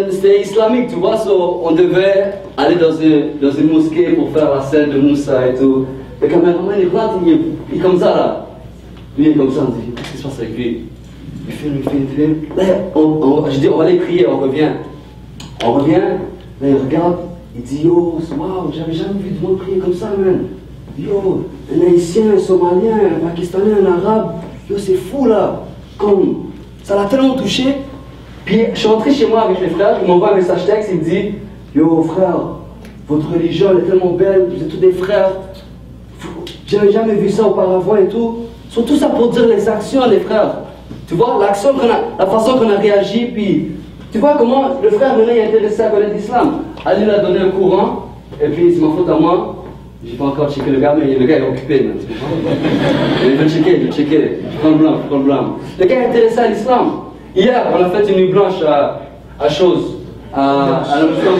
c'était islamique, tu vois, so, on devait aller dans une mosquée pour faire la scène de Moussa et tout. Le caméraman, il est comme ça, là. Lui, il est comme ça, on dit, qu'est-ce qui se passe avec lui? Il filme. Là, je dis, on va aller prier, on revient. Là, il regarde. Il dit, yo, waouh, j'avais jamais vu de monde prier comme ça, man. Yo, un haïtien, un somalien, un pakistanais, un arabe. Yo, c'est fou, là. Comme, ça l'a tellement touché. Puis, je suis rentré chez moi avec mes frères, il m'envoie un message texte, il me dit, yo, frère, votre religion, elle est tellement belle, vous êtes tous des frères. J'avais jamais vu ça auparavant et tout. Surtout ça pour dire les actions, les frères. Tu vois, l'action la façon qu'on a réagi, puis... Tu vois comment le frère maintenant est intéressé à connaître l'islam. Ali lui a donné un courant, et puis c'est ma faute à moi. J'ai pas encore checké le gars, mais le gars est occupé. Il veut checker. Je prends le blanc. Le gars est intéressé à l'islam. Hier, on a fait une nuit blanche à chose. À la maison.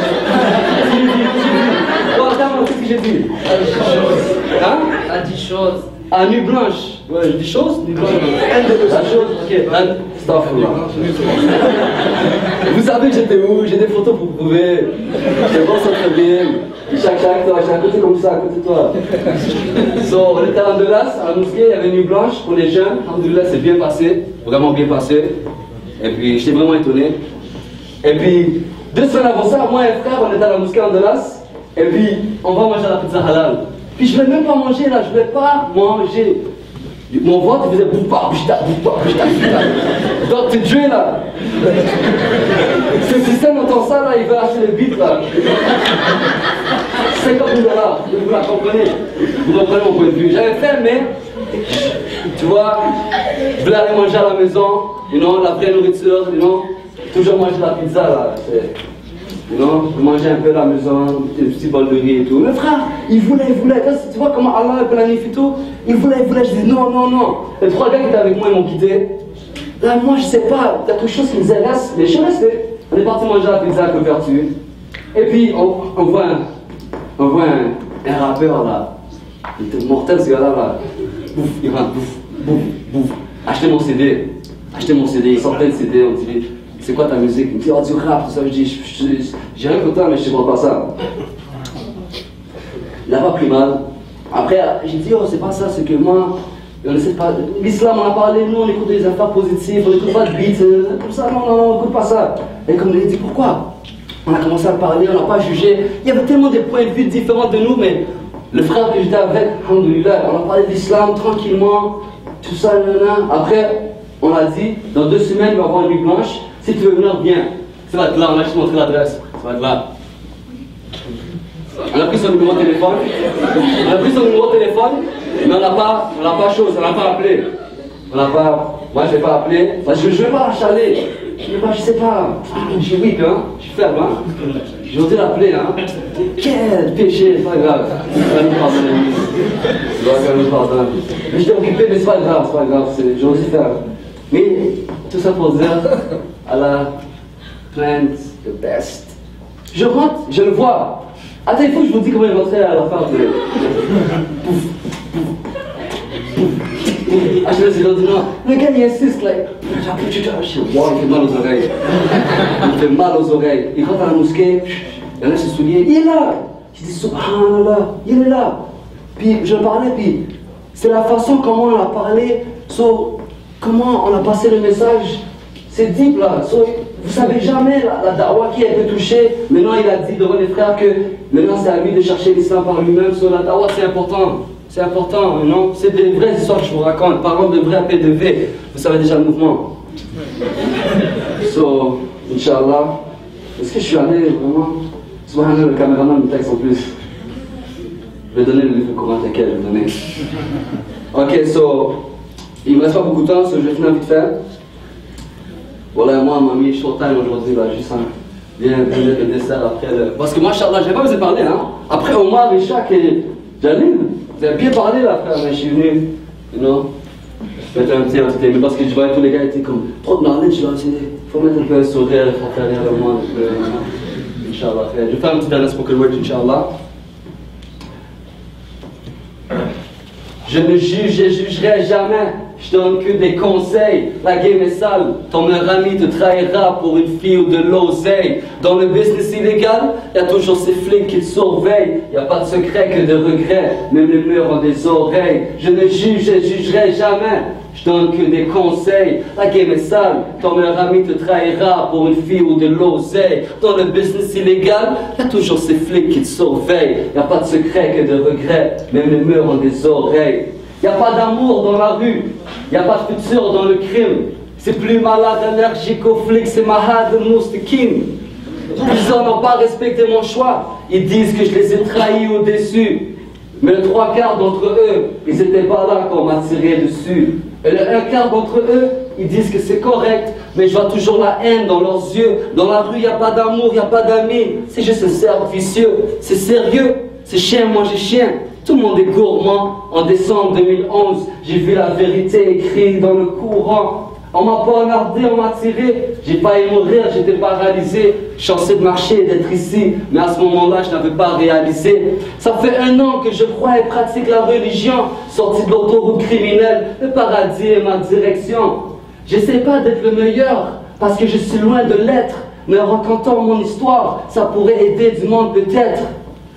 Qu'est-ce que j'ai dit? Hein?
A dit chose.
À nuit blanche. Ouais, je dis chose? Nuit blanche. La chose, ok. Stop. Vous savez que j'étais où? J'ai des photos pour vous prouver. Je pense très bien. Chaque toi, j'ai un côté comme ça, à côté de toi. So, on était à Andelas, à la mosquée, il y avait une nuit blanche pour les jeunes. Alhamdoulilah, c'est bien passé, vraiment bien passé. Et puis, j'étais vraiment étonné. Et puis, 2 semaines avant ça, moi et un frère, on était à la mosquée à Andelas. Et puis, on va manger la pizza halal. Puis, je ne voulais même pas manger là, je ne voulais pas manger. Mon ventre faisait boupa. Donc tu Dieu là. Ce système entend ça là, il veut acheter le beat là. 50 000 $, vous la comprenez. Vous comprenez mon point de vue. J'avais fait, mais tu vois, je voulais aller manger à la maison, la vraie nourriture, toujours manger la pizza là. Manger un peu à la maison, des petits bols de riz et tout. Mais frère, il voulait. Tu vois comment Allah planifie tout? Il voulait. Je dis non. Les 3 gars qui étaient avec moi, ils m'ont quitté. Là, moi, je sais pas, il y a quelque chose qui nous intéresse, mais je suis resté. On est parti manger la pizza à couverture. Et puis, on voit un rappeur là. Il était mortel ce gars-là. bouf, il rentre, bouf, bouf, bouf. Achetez mon CD, il sort plein de CD, on dit, c'est quoi ta musique? Il me dit, oh, du rap, tout ça, je dis, j'ai rien content, mais je ne comprends pas ça. Il n'a pas pris mal. Après, j'ai dit, oh, c'est pas ça, c'est que moi, on essaie pas. L'islam, on a parlé, nous, on écoute des affaires positives, on n'écoute pas de beats, comme ça, non, on n'écoute pas ça. Et comme il dit, pourquoi? On a commencé à parler, on n'a pas jugé. Il y avait tellement de points de vue différents de nous, mais le frère que j'étais avec, alhamdoulilah, on a parlé de l'islam tranquillement, tout ça, nanana. Après, on a dit, dans 2 semaines, il va y avoir une nuit blanche. Si tu veux venir, viens. Ça va être là, on a juste montré l'adresse. Ça va être là. On a pris son numéro de téléphone. Mais on n'a pas chose, on n'a pas appelé. Moi je ne l'ai pas appelé. Parce que je ne vais pas chaler. Je sais pas. Je suis weak, hein. Je suis faible, hein. J'ai osé l'appeler, hein. Quel péché, c'est pas grave. Il va nous pardonner. Mais j'étais occupé, mais c'est pas grave, j'ai osé faire. Mais tout ça pour dire, Allah plans the best. Je rentre, je le vois. Attends, il faut que je vous dise comment il rentrait à la fin de... Pouf, pouf, pouf. Ah, je me suis dit, non, le gars il insiste, là. Je wow, il fait mal aux oreilles. Il fait mal aux oreilles. Il rentre à la mosquée, il enlève ses souliers, il est là. Je dis, subhanallah, il est là. Puis je parlais, puis c'est la façon comment on a parlé, comment on a passé le message. C'est deep là. Vous savez jamais la dawa qui a été touchée. Maintenant il a dit devant les frères que maintenant c'est à lui de chercher l'islam par lui-même. La dawa c'est important. C'est important, non? C'est des vraies histoires que je vous raconte. Parlons de vrais PDV. Vous savez déjà le mouvement. Inch'Allah. Est-ce que je suis allé vraiment? Subhanallah, le caméraman me texte en plus. Je vais donner le livre courant lequel je vais donner. Ok, il me reste pas beaucoup de temps, je vais finir vite fait. Voilà, moi, on m'a mis short time aujourd'hui, là, juste bien le dessert après le... Parce que moi, Inch'Allah, j'avais pas besoin de parler, hein. Après Omar, Richard et Jalil, vous avez bien parlé, là, frère, mais je suis venu, you know, mettre un petit mais parce que je voyais tous les gars étaient comme trop de knowledge, là, il faut mettre un peu un sourire, il faut faire rire le monde, Inch'Allah, frère. Je vais faire un petit dernier spoken word, Inch'Allah. Je ne juge et jugerai jamais. Je donne que des conseils. La game est sale. Ton meilleur ami te trahira pour une fille ou de l'oseille. Dans le business illégal, il y a toujours ces flics qui te surveillent. Il n'y a pas de secret que de regrets. Même les murs ont des oreilles. Je ne juge et jugerai jamais. Je donne que des conseils. La game est sale. Ton meilleur ami te trahira pour une fille ou de l'oseille. Dans le business illégal, il y a toujours ces flics qui te surveillent. Il n'y a pas de secret que de regrets. Même les murs ont des oreilles. Il n'y a pas d'amour dans la rue. Il n'y a pas de futur dans le crime. C'est plus malade, allergique aux flics, c'est Mahad Moustikin. Plusieurs n'ont pas respecté mon choix. Ils disent que je les ai trahis ou déçus. Mais le 3/4 d'entre eux, ils n'étaient pas là quand on m'a tiré dessus. Et le 1/4 d'entre eux, ils disent que c'est correct. Mais je vois toujours la haine dans leurs yeux. Dans la rue, il n'y a pas d'amour, il n'y a pas d'amis. C'est juste un cercle vicieux. C'est sérieux. C'est chien manger chien. Tout le monde est gourmand. En décembre 2011, j'ai vu la vérité écrite dans le Coran. On m'a poignardé, on m'a tiré. J'ai failli mourir, j'étais paralysé. Chanceux de marcher et d'être ici. Mais à ce moment-là, je n'avais pas réalisé. Ça fait 1 an que je crois et pratique la religion. Sorti de l'autoroute criminelle, le paradis est ma direction. J'essaie pas d'être le meilleur, parce que je suis loin de l'être. Mais en racontant mon histoire, ça pourrait aider du monde peut-être.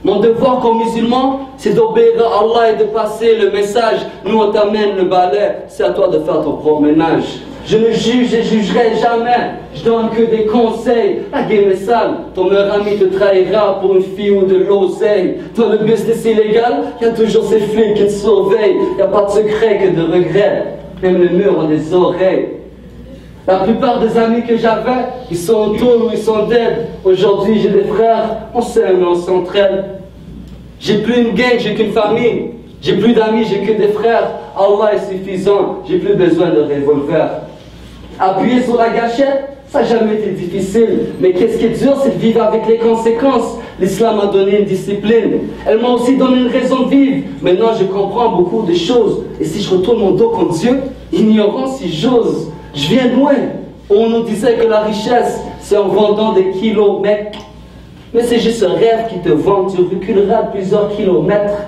Mon devoir comme musulman, c'est d'obéir à Allah et de passer le message. Nous, on t'amène le balai, c'est à toi de faire ton propre ménage. Je ne juge et jugerai jamais, je donne que des conseils. La game est sale, ton meilleur ami te trahira pour une fille ou de l'oseille. Dans le business illégal, il y a toujours ces flics qui te surveillent. Il n'y a pas de secret que de regrets, même les murs ont des oreilles. La plupart des amis que j'avais, ils sont en tôle ou ils sont dead. Aujourd'hui, j'ai des frères, on s'aime et on s'entraide. J'ai plus une gang, j'ai qu'une famille. J'ai plus d'amis, j'ai que des frères. Allah est suffisant, j'ai plus besoin de revolver. Appuyer sur la gâchette, ça n'a jamais été difficile. Mais qu'est-ce qui est dur, c'est de vivre avec les conséquences. L'islam m'a donné une discipline. Elle m'a aussi donné une raison de vivre. Maintenant, je comprends beaucoup de choses. Et si je retourne mon dos contre Dieu, ignorant si j'ose. Je viens de loin. On nous disait que la richesse, c'est en vendant des kilomètres. Mais c'est juste un rêve qui te vend. Tu reculeras de plusieurs kilomètres.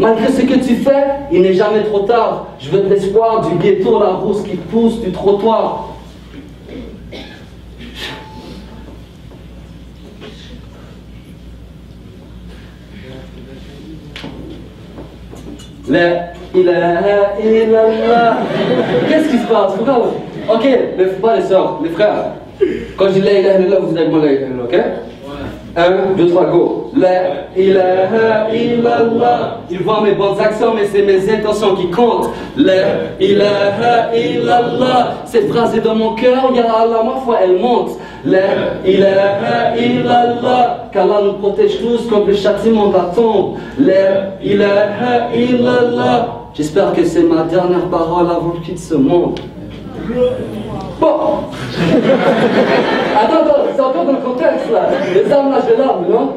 Malgré ce que tu fais, il n'est jamais trop tard. Je veux de l'espoir du ghetto, la rousse qui pousse du trottoir. La ilaha illallah. Qu'est-ce qui se passe? Pourquoi? Ok, pas les sœurs, les frères. Quand je dis la ilaha illallah, vous allez moi la ilaha illallah, ok? 1, 2, 3, go. La ilaha illallah. Ils voient mes bonnes actions, mais c'est mes intentions qui comptent. La ilaha illallah. Cette phrase est dans mon cœur, ya Allah, ma foi, elle monte. La ilaha illallah. Qu'Allah nous protège tous contre le châtiment de la tombe. La ilaha illallah. J'espère que c'est ma dernière parole avant qu'il se monte. Bon. Attends, c'est encore dans le contexte là. Les armes lâchent des larmes, non?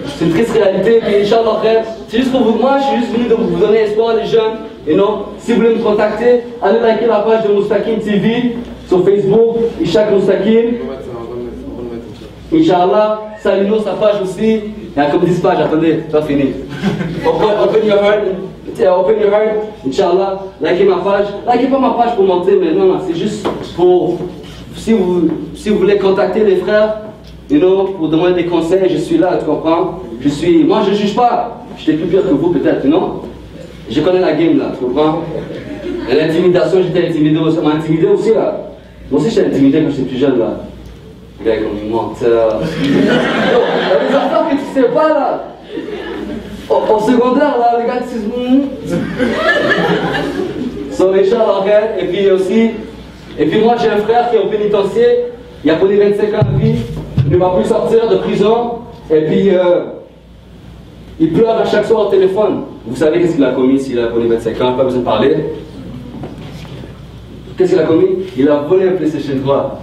C'est une triste réalité, mais Inch'Allah, frère, c'est juste pour vous. Moi, je suis juste venu de vous donner espoir, les jeunes. Et non, si vous voulez me contacter, allez liker la page de Moustakim TV sur Facebook, Ishaq Moustakim. Inch'Allah, saluons sa page aussi. Il y a comme 10 pages, attendez, c'est pas fini. Open your heart. Open your heart, Inch'Allah, likez ma page. Likez pas ma page pour monter, mais non, c'est juste pour. Si vous voulez contacter les frères, pour demander des conseils, je suis là, tu comprends? Moi je juge pas, j'étais plus pire que vous peut-être, non? Je connais la game là, tu comprends? Et l'intimidation, j'étais intimidé aussi, ça m'a intimidé aussi là. Moi aussi j'étais intimidé quand j'étais plus jeune là. Le gars comme menteur. Il y a des affaires que tu sais pas là. En secondaire, là, les gars disent So, Inch'Allah, et puis aussi, et puis moi j'ai un frère qui est au pénitencier, il a pris 25 ans de vie, il ne va plus sortir de prison, et puis il pleure à chaque soir au téléphone. Vous savez qu'est-ce qu'il a commis s'il a pris 25 ans, pas besoin de parler. Qu'est-ce qu'il a commis? Il a volé un PlayStation 3.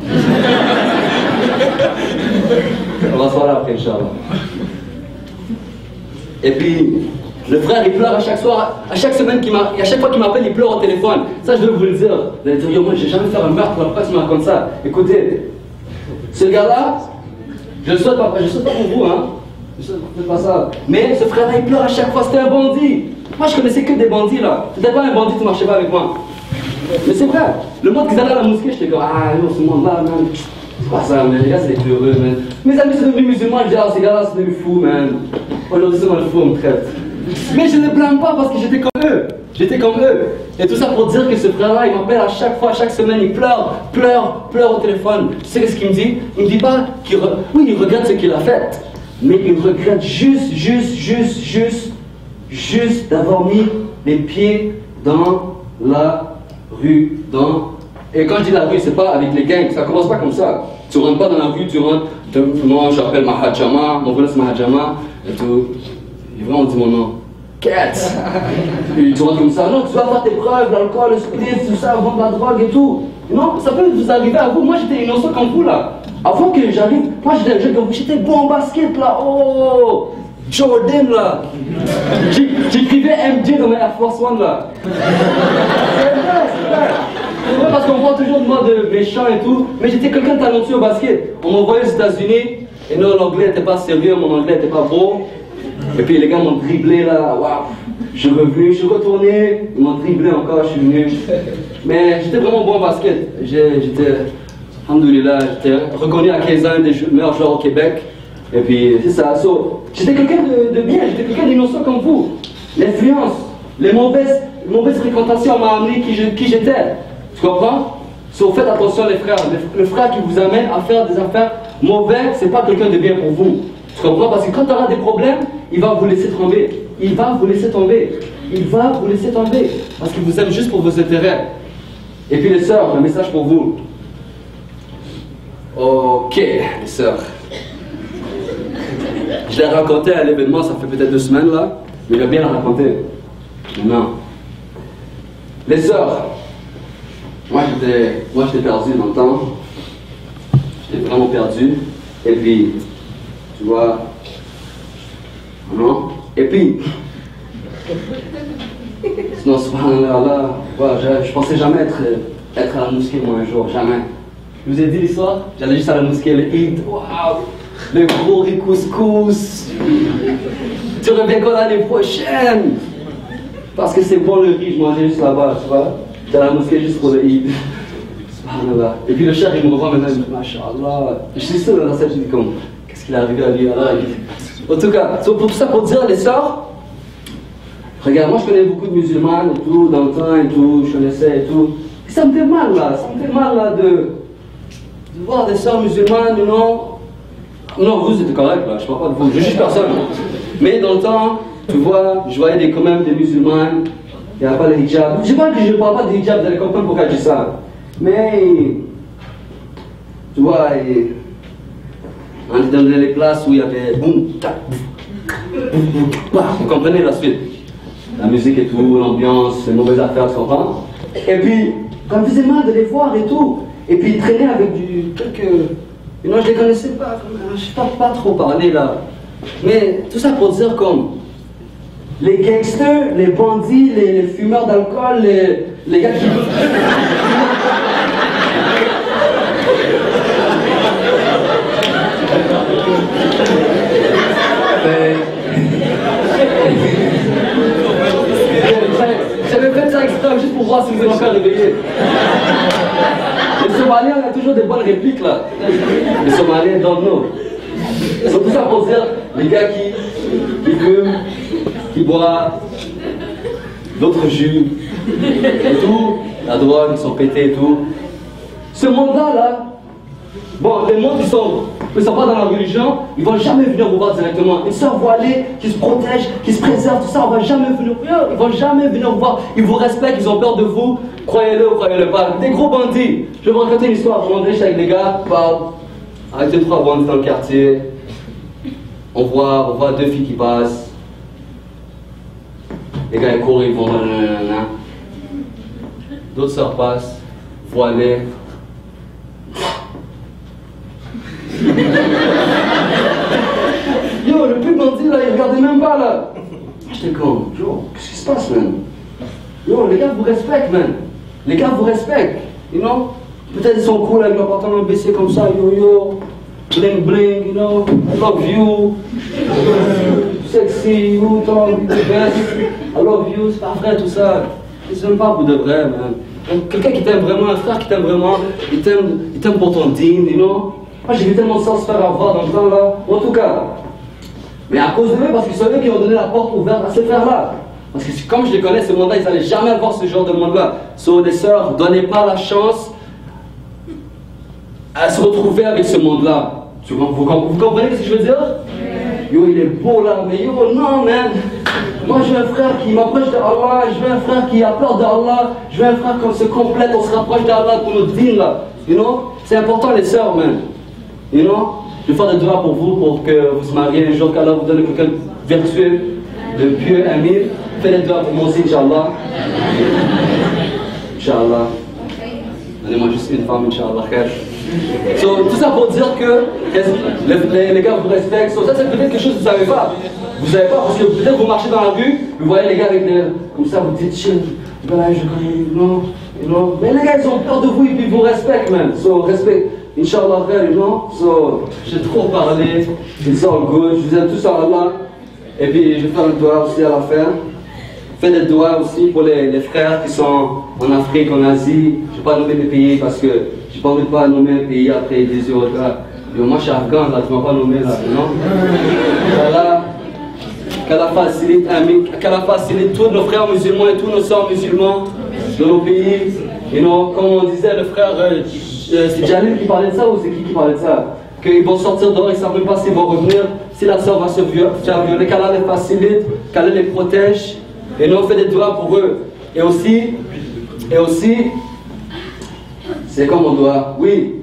On va se voir là après, Inch'Allah. Et puis, le frère, il pleure à chaque soir, à chaque semaine, à chaque fois qu'il m'appelle, il pleure au téléphone. Ça, je veux vous le dire. Vous allez dire, yo, moi, j'ai jamais fait un meurtre, pourquoi tu me racontes ça? Écoutez, ce gars-là, je ne le souhaite pas pour vous, hein. Je ne souhaite pas ça. Mais ce frère-là, il pleure à chaque fois, c'était un bandit. Moi, je connaissais que des bandits, là. C'était pas un bandit, tu ne marchais pas avec moi. Mais c'est vrai. Le monde qu'ils allaient à la mosquée, j'étais comme, ah, non, ce monde-là, man. C'est pas ça, mais les gars, c'est des heureux, man. Mes amis sont devenus musulmans, je dis, ah, ces gars-là, c'est devenus fous, man. Aujourd'hui, c'est moi le fou, on me traite. Mais je ne les blâme pas parce que j'étais comme eux. J'étais comme eux. Et tout ça pour dire que ce frère-là, il m'appelle à chaque fois, chaque semaine, il pleure au téléphone. Tu sais ce qu'il me dit? Il me dit pas qu'il oui, il regrette ce qu'il a fait. Mais il regrette juste d'avoir mis les pieds dans la rue. Et quand je dis la rue, c'est pas avec les gangs, ça commence pas comme ça. Tu rentres pas dans la rue, tu rentres, moi j'appelle Mahajama, mon vrai c'est Mahajama, et tout. Et vraiment on dit mon nom. Quête. Et tu rentres comme ça, non, tu dois faire tes preuves, l'alcool, le split, tout ça, vendre la drogue et tout. Non, ça peut vous arriver à vous. Moi j'étais innocent comme vous là. Avant que j'arrive, moi j'étais un jeune comme vous, j'étais bon en basket là. Oh, Jordan là. J'écrivais MJ dans mes Air Force One là. C'est vrai. C'est vrai parce qu'on voit toujours de moi de méchant et tout, mais j'étais quelqu'un de talentueux au basket. On m'envoyait aux États-Unis, et non, l'anglais n'était pas sérieux, mon anglais n'était pas beau. Et puis les gars m'ont dribblé là, waouh. Je suis revenu, je suis retourné, ils m'ont dribblé encore, je suis venu. Mais j'étais vraiment bon au basket. J'étais, alhamdoulilah, j'étais reconnu à 15 ans, un des meilleurs joueurs au Québec. Et puis c'est ça, j'étais quelqu'un de bien, j'étais quelqu'un d'innocent comme vous. L'influence, les mauvaises fréquentations m'ont amené qui j'étais. Tu comprends? Faites attention les frères. Le frère qui vous amène à faire des affaires mauvaises, c'est pas quelqu'un de bien pour vous. Tu comprends? Parce que quand tu auras des problèmes, il va vous laisser tomber. Il va vous laisser tomber. Parce qu'il vous aime juste pour vos intérêts. Et puis les sœurs, un message pour vous. Ok, les sœurs. Je l'ai raconté à l'événement, ça fait peut-être 2 semaines là. Mais je vais bien la raconter. Non. Les sœurs. Moi j'étais perdu dans le temps. J'étais vraiment perdu. Et puis, tu vois, non? Et puis, sinon, subhanallah, je pensais jamais être à la mosquée moi un jour, jamais. Je vous ai dit l'histoire, j'allais juste à la mosquée, le Eid, waouh, le gros riz couscous. Tu reviens quand l'année prochaine? Parce que c'est bon le riz, je mangeais juste là-bas, tu vois. Dans la mosquée juste pour le Eid. Subhanallah. Et puis le chef, il me revoit maintenant, il me dit, Masha'Allah. Je suis seul dans la salle, je dis, comme, qu'est-ce qu'il est arrivé à lui alors? En tout cas, pour tout ça, pour dire, les sœurs, regarde, moi je connais beaucoup de musulmanes et tout, dans le temps et tout, je connaissais et tout. Et ça me fait mal là, de voir des sœurs musulmanes, non. Non, vous êtes correct là, je parle pas de vous, je juge personne. Mais dans le temps, tu vois, je voyais quand même des musulmanes, il n'y a pas de hijab. Je ne parle pas de hijab, vous allez comprendre pourquoi je dis ça. Mais, tu vois, on était dans les places où il y avait boum, tac, vous comprenez la suite. La musique et tout, l'ambiance, les mauvaises affaires, tu comprends? Et puis, ça me faisait mal de les voir et tout. Et puis, ils traînaient avec non, je les connaissais pas, je ne peux pas trop parler là. Mais tout ça pour dire comme les gangsters, les bandits, les fumeurs d'alcool, les gars qui... J'avais fait ça exprès juste pour voir si vous êtes encore réveillés. Les Somaliens, on a toujours des bonnes répliques là. Les Somaliens dans le nord. C'est tout ça pour dire les gars qui fument, qui boivent, d'autres jus, et tout, la drogue, ils sont pétés et tout. Ce monde-là, là, bon, les mondes qui sont pas dans la religion, ils vont jamais venir vous voir directement. Une sœur voilée, qui se protège, qui se préserve, tout ça, on va jamais venir. Ils vont jamais venir vous voir. Ils vous respectent, ils ont peur de vous. Croyez-le ou croyez-le pas. Des gros bandits. Je vais vous raconter une histoire. Je suis avec des gars, parle avec 2-3 bandits dans le quartier. On voit 2 filles qui passent. Les gars ils courent, ils vont. D'autres sœurs passent, voilées. Yo, le plus bandit là, il regardait même pas là. J'étais comme, yo, qu'est-ce qui se passe, man? Yo, les gars vous respectent, man. Les gars vous respectent, you know? Peut-être ils sont cool avec leur pantalon baissé comme ça, yo, bling bling, you know? I love you. Sexy, you, the best. I love you, c'est pas vrai tout ça. Ils s'aiment pas pour de vrai, man. Quelqu'un qui t'aime vraiment, un frère qui t'aime vraiment, il t'aime pour ton digne, you know? Moi j'ai vu tellement de ça se faire avoir dans le temps là. En tout cas, mais à cause de eux, parce qu'ils sont eux qui ont donné la porte ouverte à ces frères-là. Parce que comme je les connais, ce monde-là, ils n'allaient jamais voir ce genre de monde-là. So, les sœurs, donnez pas la chance à se retrouver avec ce monde-là. Vous comprenez ce que je veux dire? Yo, il est beau là, mais yo, non, man. Moi, je veux un frère qui m'approche d'Allah, je veux un frère qui a peur d'Allah, je veux un frère qu'on se complète, on se rapproche d'Allah pour notre dîne là. You know? C'est important, les sœurs, man. You know? Je vais faire des doigts pour vous, pour que vous se mariez un jour, qu'Allah vous donne quelqu'un de vertueux, de pieux, ami. Faites des doigts pour moi aussi, Inch'Allah. Inch'Allah. Donnez-moi juste une femme, Inch'Allah. So, tout ça pour dire que les gars vous respectent. So, ça, c'est peut-être quelque chose que vous ne savez pas. Vous ne savez pas, parce que peut-être vous marchez dans la rue, vous voyez les gars avec des. Comme ça, vous dites chill. Ben là, je connais. Non, non. Mais les gars, ils ont peur de vous et puis ils vous respectent, même. So, respect. Inch'Allah, you know? So, j'ai trop parlé. It's all good. Je vous aime tous à Allah. Et puis, je vais faire le doigt aussi à la fin. Faites des doigts aussi pour les frères qui sont en Afrique, en Asie. Je ne vais pas nommer des pays parce que je n'ai pas envie de pas nommer un pays après ils disent moi je suis afghan, là, tu ne m'as pas nommé là, non? Qu'Allah facilite tous nos frères musulmans et tous nos sœurs musulmans de nos pays. You know, comme on disait, le frère, c'est Jalil qui parlait de ça ou c'est qui parlait de ça? Qu'ils vont sortir dehors, ils ne savent même pas s'ils vont revenir, si la sœur va se faire violer, qu'Allah les facilite, qu'Allah les protège. Et nous on fait des doigts pour eux. Et aussi, c'est comme on doit, oui,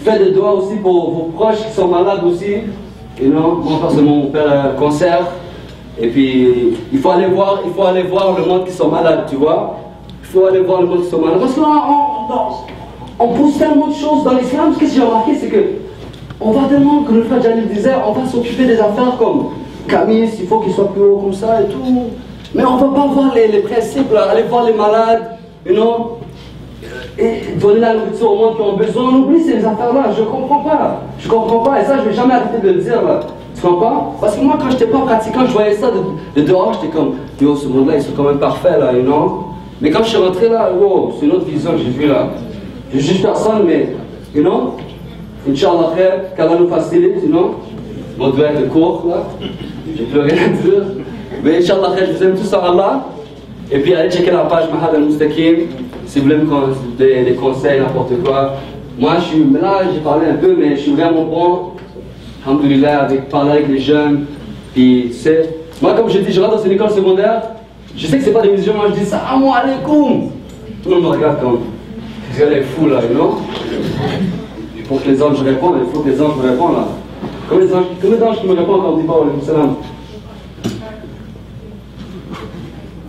faites des doigts aussi pour vos proches qui sont malades aussi. Et non, moi parce que mon père a un cancer. Et puis, il faut aller voir le monde qui sont malades, tu vois. Il faut aller voir le monde qui sont malades. Parce qu'on pousse tellement de choses dans l'islam. Ce que j'ai remarqué, c'est que on va tellement, comme le frère Jalil disait, on va s'occuper des affaires comme Camis, il faut qu'il soit plus haut comme ça et tout. Mais on ne va pas voir les principes, là. Aller voir les malades, you know. et donner la nourriture aux gens qui ont besoin. On oublie ces affaires-là, je comprends pas. Je comprends pas, et ça, je vais jamais arrêter de le dire là. Tu comprends? Parce que moi, quand j'étais pas pratiquant, je voyais ça de dehors, j'étais comme, yo, ce monde-là, ils sont quand même parfaits là, you know? Mais quand je suis rentré là, wow, c'est une autre vision que j'ai vue là. Je juge personne, mais, you know? Inch'Allah, qu'Allah nous facilite, you know? On doit être court là, j'ai plus rien à dire. Mais Inch'Allah, je vous aime tous en Allah. Et puis allez checker la page Mahad al-Mustaqim si vous voulez me donner des conseils, n'importe quoi. Moi, je suis là, j'ai parlé un peu, mais je suis vraiment bon. Alhamdulillah, parler avec les jeunes. Puis, tu sais, moi, comme je dis, je rentre dans une école secondaire, je sais que c'est pas des musulmans, je dis salam alaikum. Tout le monde me regarde comme, ce gars-là est fou là, non? Il faut que les anges répondent, il faut que les anges me répondent là. Comme les anges qui me répondent quand on dit pas alaikum salam.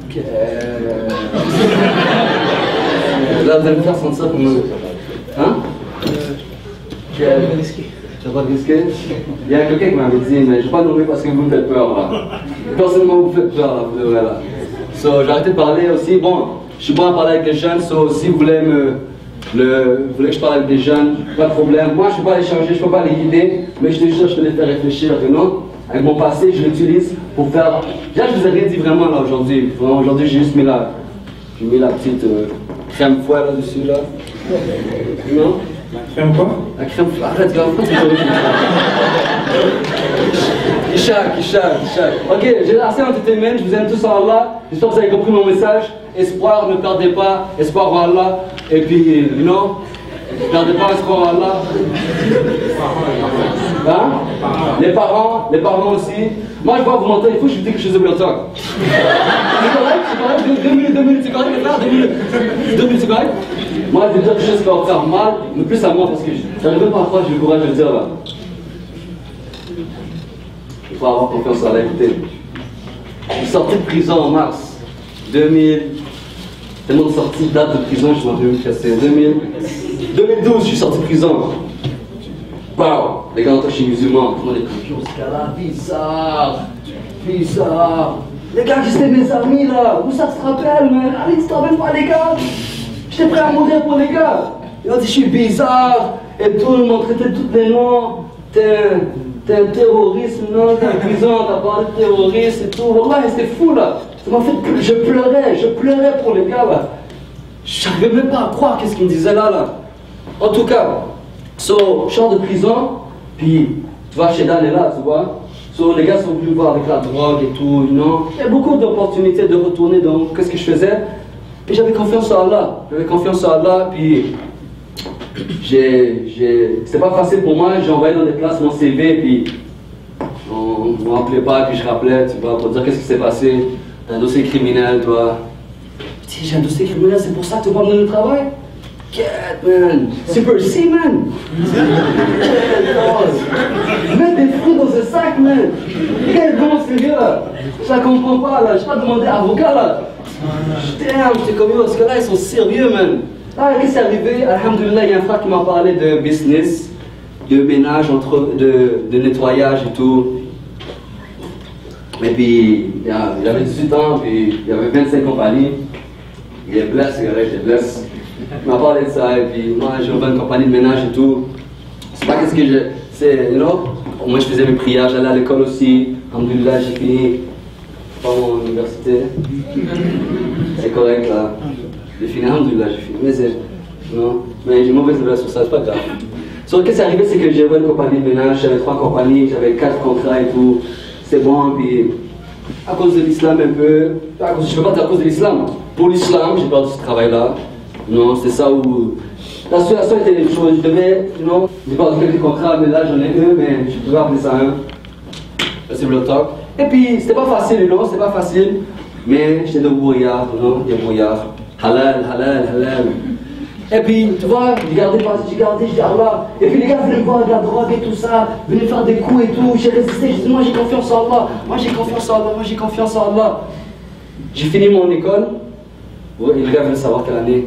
Ok. Là, vous allez me faire sentir comme. Hein? Tu vas pas te risquer? Il y a quelqu'un qui m'avait dit, mais je ne vais pas nommer parce que vous me faites peur là. Personnellement, vous faites peur là, vous devrez là. So, j'ai arrêté de parler aussi. Bon, je suis bon à parler avec les jeunes, so, si vous voulez vous voulez que je parle avec des jeunes, pas de problème. Moi, je ne peux pas les changer, je ne peux pas les guider, mais je te jure, je peux les faire réfléchir, non? Avec mon passé, je l'utilise pour faire. Déjà, je vous ai rien dit vraiment là aujourd'hui. Aujourd'hui, j'ai juste mis la petite crème fouet là-dessus là. Non?
La crème quoi?
La crème fouet. Arrête, gars, pourquoi tu Ishaq. Ok, j'ai assez entertainment, je vous aime tous en Allah. J'espère que vous avez compris mon message. Espoir, ne perdez pas. Espoir en Allah. Et puis, you know, ne perdez pas espoir en Allah. Hein? Les parents aussi. Moi, je vais vous mentir, il faut que je vous dise quelque chose de real talk. C'est correct? 2 minutes, c'est correct, maintenant? 2 minutes, c'est correct? Moi, je vais dire quelque chose qui va vous faire mal, mais plus à moi, parce que j'arrive même pas à croire, j'ai le courage de le dire là. Il faut avoir confiance en la vérité. Je suis sorti de prison en mars 2000. Tellement de sortie, date de prison, je m'en vais me casser. 2012, je suis sorti de prison. Wow, les gars, je suis musulman. Tout le monde est comme, ce gars-là, bizarre. Les gars, c'était mes amis là. Où ça te rappelle, man? Allez, tu te rappelles pas, les gars? J'étais prêt à mourir pour les gars. Ils ont dit, je suis bizarre. Et tout le monde traitait tous les noms. T'es un terroriste, non? T'es en prison, t'as parlé de terroriste et tout. Wallah, c'était fou là. Ça m'a fait. Je pleurais pour les gars là. J'arrivais même pas à croire qu'est-ce qu'ils me disaient là. En tout cas, je sors de prison, puis tu vois, chez Dan est là, tu vois. Les gars sont venus voir avec la drogue et tout, non? Il y a beaucoup d'opportunités de retourner dans qu'est-ce que je faisais. Et j'avais confiance en Allah. Puis c'était pas facile pour moi, j'ai envoyé dans des classes mon CV, puis on ne me rappelait pas, puis je rappelais, tu vois, pour dire qu'est-ce qui s'est passé. T'as un dossier criminel, toi. Je dis, j'ai un dossier criminel, c'est pour ça que tu vas me donner le travail? Get, man! Super C, man! Mets des fruits dans ce sac, man! Quel bon sérieux! Je la comprends pas, là, je pas demandé avocat, là! J'étais comme eux, parce que là, ils sont sérieux, man! Ah, qu'est-ce qui est arrivé? Alhamdulillah, il y a un frère qui m'a parlé de business, de ménage, de nettoyage et tout. Et puis, il avait 18 ans, puis il y avait 25 compagnies. Il est blessé, il est blessé. Il m'a parlé de ça, et puis moi j'ai ouvert une compagnie de ménage et tout. C'est pas qu'est-ce que c'est, you know? Moi je faisais mes prières, j'allais à l'école aussi. Alhamdulillah, j'ai fini par mon université. C'est correct là. J'ai fini, alhamdulillah, j'ai fini. Mais j'ai une mauvaise nouvelle sur ça, c'est pas grave. Ce qui est arrivé, c'est que j'ai ouvert une compagnie de ménage, j'avais 3 compagnies, j'avais 4 contrats et tout. C'est bon, puis à cause de l'islam un peu. Je peux pas dire à cause de l'islam. Pour l'islam, j'ai perdu ce travail-là. Non, c'est ça où. La situation était les choses. Je devais, j'ai pas quelques contrats, mais là j'en ai un, mais je pouvais appeler ça un. C'est le talk. Et puis, c'était pas facile, c'était pas facile. Mais j'étais de brouillard, il y a brouillard. Halal. Et puis, tu vois, j'ai gardé, je dis Allah. Et puis les gars venaient me voir de la drogue et tout ça, venaient faire des coups et tout. J'ai résisté, j'ai dit, moi j'ai confiance en Allah. Moi j'ai confiance en Allah. J'ai fini mon école. Ouais, et les gars veulent savoir quelle année.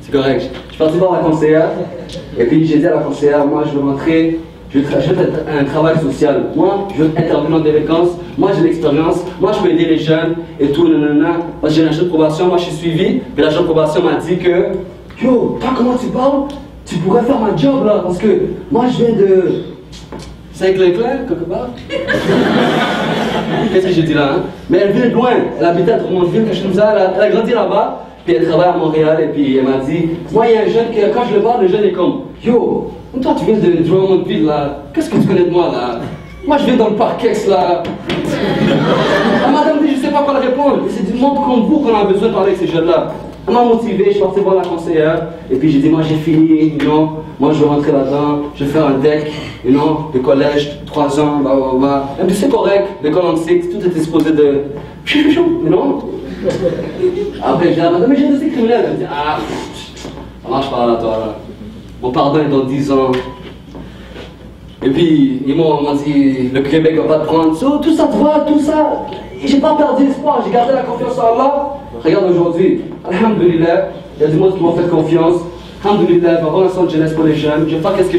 C'est correct. Je suis parti voir la conseillère. Et puis j'ai dit à la conseillère, moi je veux rentrer, je veux un travail social. Moi je veux intervenir en délinquance. Moi j'ai l'expérience. Moi je peux aider les jeunes et tout. Moi j'ai un agent de probation. Moi je suis suivi. Et l'agent de probation m'a dit que yo, toi comment tu parles? Tu pourrais faire ma job là, parce que moi je viens de Saint-Clair, quelque part. Qu'est-ce que j'ai dit là, hein? Mais elle vient de loin, elle habitait à Drummondville, elle a grandi là-bas, puis elle travaille à Montréal, et puis elle m'a dit, moi il y a un jeune qui, quand je le parle, le jeune est comme, yo, toi tu viens de Drummondville là, qu'est-ce que tu connais de moi là? Moi je viens dans le Parkex là. Elle m'a dit, je sais pas quoi répondre, c'est du monde comme vous qu'on a besoin de parler avec ces jeunes-là. Elle m'a motivé, je suis parti voir la conseillère, et puis j'ai dit, moi j'ai fini, moi je veux rentrer là-dedans, je vais faire un deck, de collège, 3 ans, bah. Et puis c'est correct, l'école en six, tout était supposé de... Après j'ai dit, madame, mais j'ai des criminels. Elle me dit, ah, ça marche pas là, toi là. Mon pardon est dans 10 ans. Et puis ils m'ont dit, le Québec va pas te prendre. So, tout ça, tu vois, tout ça, j'ai pas perdu espoir, j'ai gardé la confiance en Allah. Regarde aujourd'hui, alhamdoulilah, il y a du monde qui m'ont fait confiance. Alhamdoulilah, pour l'instant de jeunesse pour les jeunes. Je fais qu'est-ce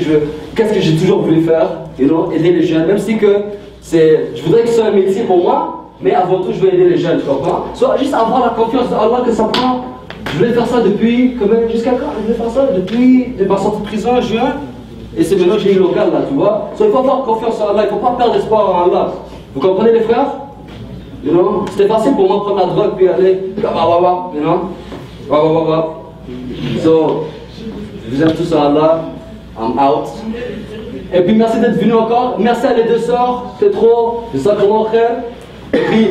que j'ai toujours voulu faire, aider les jeunes, même si que je voudrais que ce soit un métier pour moi, mais avant tout je veux aider les jeunes, tu comprends? Soit juste avoir la confiance d'Allah que ça prend. Je voulais faire ça depuis, jusqu'à quand? Je voulais faire ça depuis ma sortie de prison en juin. Et c'est maintenant que j'ai eu local là, tu vois. So, il faut avoir confiance en Allah, il ne faut pas perdre espoir en Allah. Vous comprenez les frères? C'était facile pour moi de prendre la drogue puis aller, So, je vous aime tous en Allah, I'm out. Et puis merci d'être venu encore, merci à les deux sœurs, c'est trop, je sais comment frère. Et puis,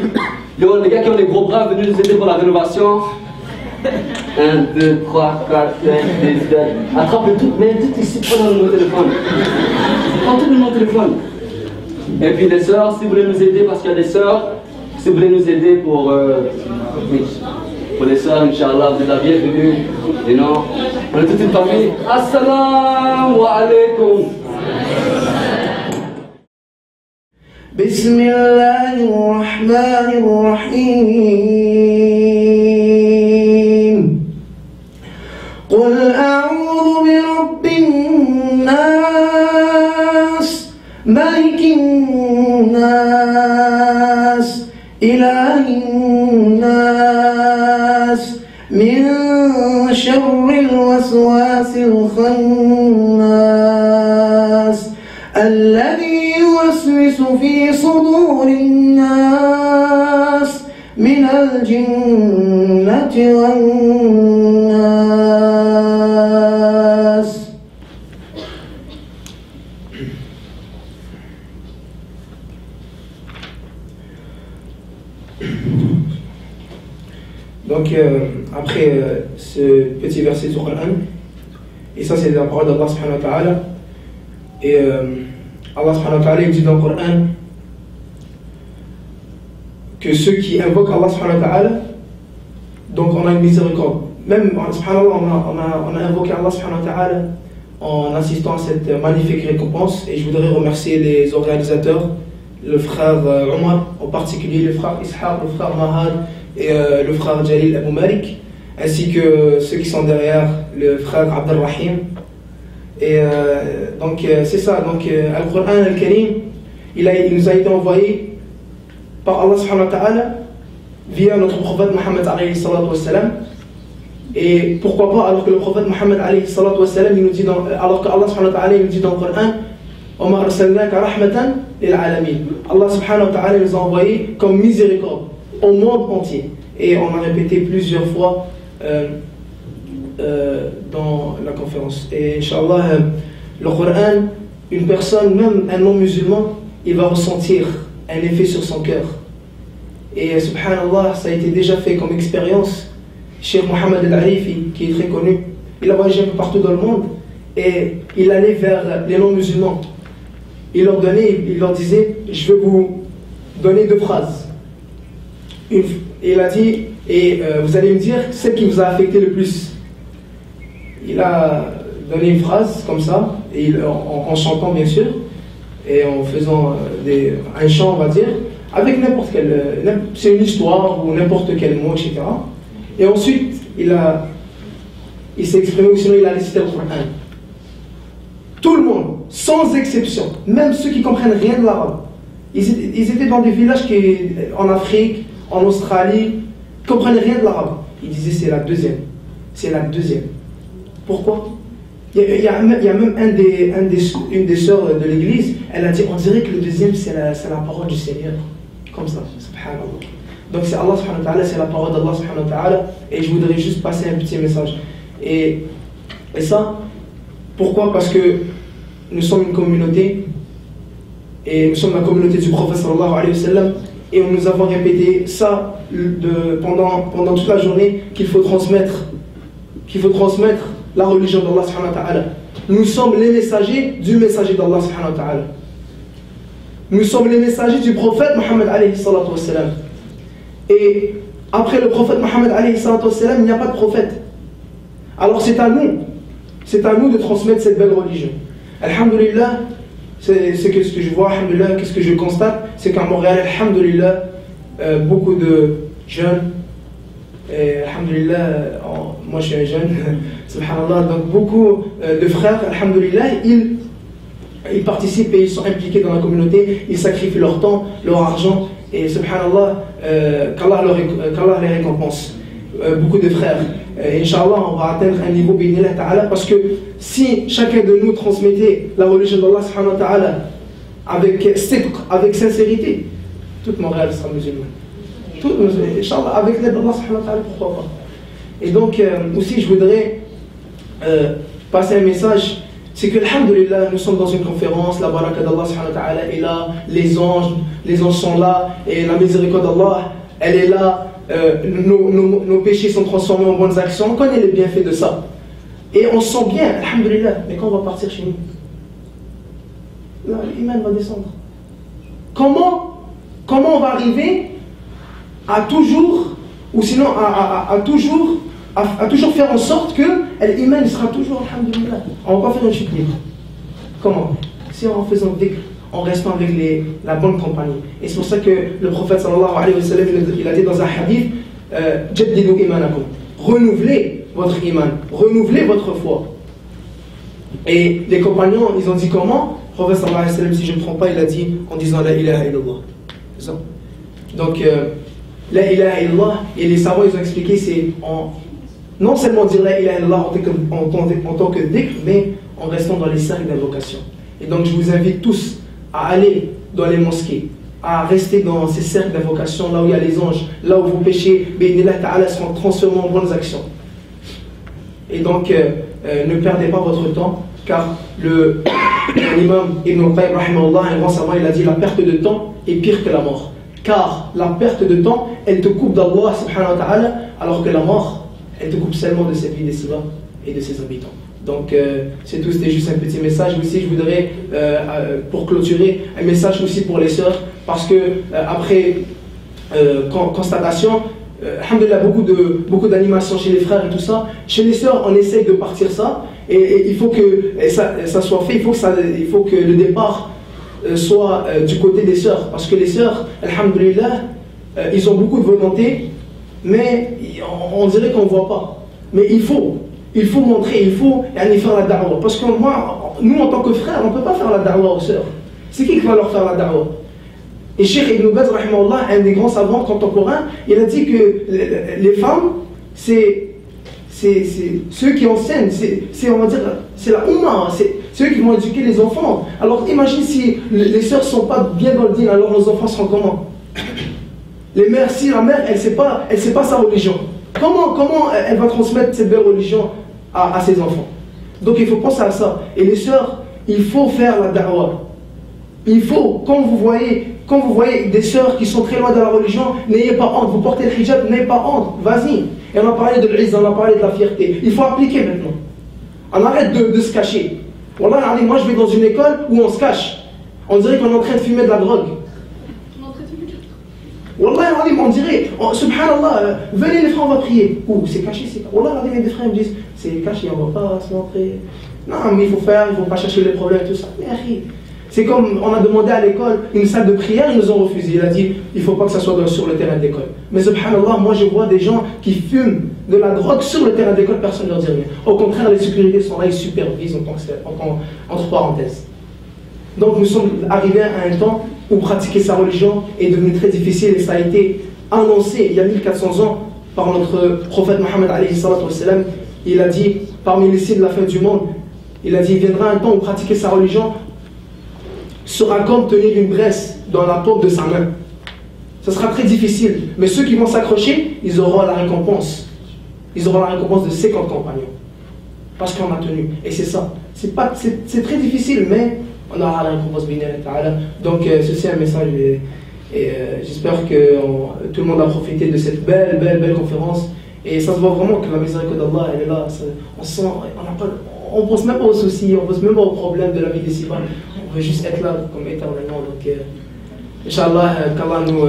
les gars qui ont les gros bras venus nous aider pour la rénovation. 1, 2, 3, 4, 5, 6, 7. Attrapez tout, mais tout ici, prenez le numéro de téléphone. Prends tout le numéro de téléphone. Et puis les sœurs, si vous voulez nous aider, parce qu'il y a des sœurs, si vous voulez nous aider pour les sœurs, Inch'Allah, vous êtes la bienvenue. On est toute une famille. Assalamu alaikum.
Bismillahirrahmanirrahim. قل أعوذ برب الناس ملك الناس إله الناس من شر الوسواس الخناس الذي يوسوس في صدور الناس من الجنة والناس. Donc après ce petit verset du Coran, et ça c'est la parole d'Allah subhanahu wa ta'ala, et Allah subhanahu wa ta'ala dit dans le Coran que ceux qui invoquent Allah subhanahu wa ta'ala, donc on a une miséricorde. Même subhanallah, on a invoqué Allah subhanahu wa ta'ala en assistant à cette magnifique récompense, et je voudrais remercier les organisateurs, le frère Omar en particulier, le frère Ishaq, le frère Mahad et le frère Jalil Abou Malik, ainsi que ceux qui sont derrière, le frère Abdelrahim. Et donc c'est ça, donc Al-Qur'an Al-Karim, il nous a été envoyé par Allah subhanahu wa ta'ala via notre prophète Mohammed alayhi salatu wassalam. Et pourquoi pas, alors que le prophète Mohammed alayhi salatu wassalam, alors que Allah subhanahu wa ta'ala nous dit dans le Qur'an, وَمَا أَرْسَلْنَاكَ رَحْمَةً لِلْعَالَمِينَ. Allah subhanahu wa ta'ala nous a envoyé comme miséricorde au monde entier. Et on a répété plusieurs fois dans la conférence. Et Inch'Allah, le Coran, une personne, même un non-musulman, il va ressentir un effet sur son cœur. Et subhanallah, ça a été déjà fait comme expérience. Cheikh Mohammed Al-Arifi, qui est très connu, il a voyagé un peu partout dans le monde et il allait vers les non-musulmans. Il leur disait, je vais vous donner 2 phrases. Il a dit, et vous allez me dire celle qui vous a affecté le plus. Il a donné une phrase comme ça, et en chantant bien sûr, et en faisant un chant, on va dire, avec n'importe quel, c'est une histoire ou n'importe quel mot, etc. Et ensuite, il s'est exprimé, ou sinon il a récité le Coran. Tout le monde, sans exception, même ceux qui ne comprennent rien de l'arabe, ils étaient dans des villages en Afrique, en Australie, ils ne comprenaient rien de l'arabe. Ils disaient c'est la deuxième. C'est la deuxième. Pourquoi? Il y a même une des sœurs de l'église, elle a dit, on dirait que le deuxième c'est la parole du Seigneur. Comme ça, subhanallah. Donc c'est Allah subhanahu wa ta'ala, c'est la parole d'Allah subhanahu wa ta'ala, et je voudrais juste passer un petit message. Et ça, pourquoi? Parce que nous sommes une communauté, et nous sommes la communauté du prophète sallallahu alayhi wa sallam, et nous avons répété ça pendant toute la journée, qu'il faut transmettre la religion d'Allah subhanahu wa ta'ala. Nous sommes les messagers du messager d'Allah subhanahu wa ta'ala. Nous sommes les messagers du prophète Mohammed alayhi salatu wa sallam. Et après le prophète Mohammed alayhi salatu wa sallam, il n'y a pas de prophète. Alors c'est à nous de transmettre cette belle religion. Alhamdulillah, c'est ce que je vois, alhamdulillah, qu'est-ce que je constate, c'est qu'à Montréal, alhamdulillah, beaucoup de jeunes, et alhamdulillah, moi je suis un jeune, subhanallah, donc beaucoup de frères, alhamdulillah, ils participent et ils sont impliqués dans la communauté, ils sacrifient leur temps, leur argent, et subhanallah, qu'Allah les récompense. Beaucoup de frères. Inch'Allah, on va atteindre un niveau bénéfique ta'ala, parce que si chacun de nous transmettait la religion d'Allah subhanahu wa ta'ala avec sincérité, toute Montréal sera musulmane. Inch'Allah, avec l'aide d'Allah subhanahu wa ta'ala, pourquoi pas. Et donc, aussi, je voudrais passer un message, c'est que, alhamdulillah, nous sommes dans une conférence, la baraka d'Allah subhanahu wa ta'ala est là, les anges sont là, et la miséricorde d'Allah, elle est là. Nos péchés sont transformés en bonnes actions, on connaît les bienfaits de ça. Et on se sent bien, alhamdulillah, mais quand on va partir chez nous, l'iman va descendre. Comment on va arriver à toujours, ou sinon à toujours faire en sorte que l'iman sera toujours, alhamdulillah. On va pas faire une chute libre. Comment? C'est en faisant dhikr, en restant avec la bonne compagnie. Et c'est pour ça que le prophète sallallahu alayhi wa sallam, il a dit dans un hadith, jaddidu imanakum, renouvelez votre iman, renouvelez votre foi. Et les compagnons, ils ont dit comment? Le prophète sallallahu alayhi wa sallam, si je ne me trompe pas, il a dit en disant la ilaha illallah. C'est ça. Donc la ilaha illallah, et les savants ils ont expliqué, c'est non seulement dire la ilaha illallah en tant que dhikr, mais en restant dans les cercles d'invocation. Et donc je vous invite tous à aller dans les mosquées, à rester dans ces cercles d'invocation, là où il y a les anges, là où vos péchés, bénédicts ta'ala, seront transformés en bonnes actions. Et donc, ne perdez pas votre temps, car l'imam Ibn al-Qayyim, rahimahullah, un grand savant, il a dit, la perte de temps est pire que la mort. Car la perte de temps, elle te coupe d'Allah, subhanahu wa ta'ala, alors que la mort, elle te coupe seulement de cette vie d'ici-bas et de ses habitants. Donc c'est tout, c'était juste un petit message. Aussi, je voudrais, pour clôturer, un message aussi pour les sœurs, parce que après constatation, alhamdulillah, beaucoup d'animation chez les frères et tout ça. Chez les sœurs, on essaye de partir ça, et il faut que ça soit fait, il faut que le départ soit du côté des sœurs, parce que les sœurs, alhamdulillah, ils ont beaucoup de volonté, mais on dirait qu'on ne voit pas. Mais il faut montrer, il faut faire la da'wah. Parce que nous en tant que frères, on ne peut pas faire la da'wah aux sœurs. C'est qui va leur faire la da'wah? Et Cheikh Ibn Baz, rahimahullah, un des grands savants contemporains, il a dit que les femmes, c'est ceux qui enseignent, on va dire, c'est la Ummah, c'est eux qui vont éduquer les enfants. Alors imagine si les sœurs ne sont pas bien dans le dîn, alors nos enfants seront comment? Les mères, si la mère, elle ne sait pas sa religion, comment elle va transmettre cette belle religion à ses enfants? Donc il faut penser à ça. Et les sœurs, il faut faire la da'wah. Il faut, quand vous voyez des sœurs qui sont très loin de la religion, n'ayez pas honte. Vous portez le hijab, n'ayez pas honte. Vas-y. Et on a parlé de l'izz, on a parlé de la fierté. Il faut appliquer maintenant. On arrête de se cacher. Wallah, moi je vais dans une école où on se cache. On dirait qu'on est en train de fumer de la drogue. Wallah, on dirait, subhanallah, venez les frères, on va prier. Ouh, c'est caché, c'est caché. Wallah, il y a des frères qui me disent, c'est caché, on ne va pas se montrer. Non, mais il faut faire, il ne faut pas chercher les problèmes, tout ça. Mais c'est comme on a demandé à l'école une salle de prière, ils nous ont refusé. Il a dit, il ne faut pas que ça soit sur le terrain d'école. Mais subhanallah, moi je vois des gens qui fument de la drogue sur le terrain d'école, personne ne leur dit rien. Au contraire, les sécurités sont là, ils supervisent entre parenthèses. Donc nous sommes arrivés à un temps où pratiquer sa religion est devenu très difficile, et ça a été annoncé il y a 1400 ans par notre prophète Mohammed alayhi salatu wassalam. Il a dit parmi les signes de la fin du monde. Il a dit, il viendra un temps où pratiquer sa religion sera comme tenir une bresse dans la paume de sa main. Ce sera très difficile, mais ceux qui vont s'accrocher, ils auront la récompense. Ils auront la récompense de 50 compagnons. Parce qu'on a tenu. Et c'est ça. C'est très difficile, mais on aura la récompense. Donc, ceci est un message. Et j'espère que tout le monde a profité de cette belle conférence. Et ça se voit vraiment que la miséricorde d'Allah, elle est là. On sent, on pense même pas aux soucis, on pense même pas aux problèmes de la vie d'ici-bas. On veut juste être là comme éternellement. Donc, Inch'Allah, qu'Allah nous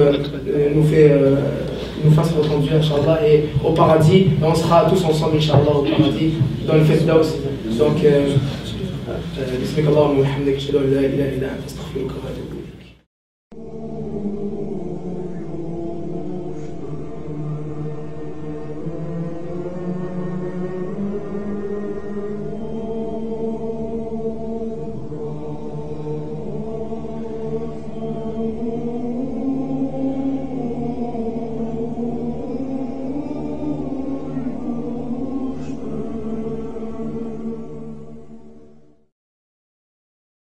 fasse reconduire, Inch'Allah, et au paradis. Et on sera tous ensemble, Inch'Allah, au paradis, dans le Firdaus. Donc, Bismillah, Allahumma wa hamdaka, ashhadu an la ilaha illa anta, astaghfiruka wa atubu ilayk.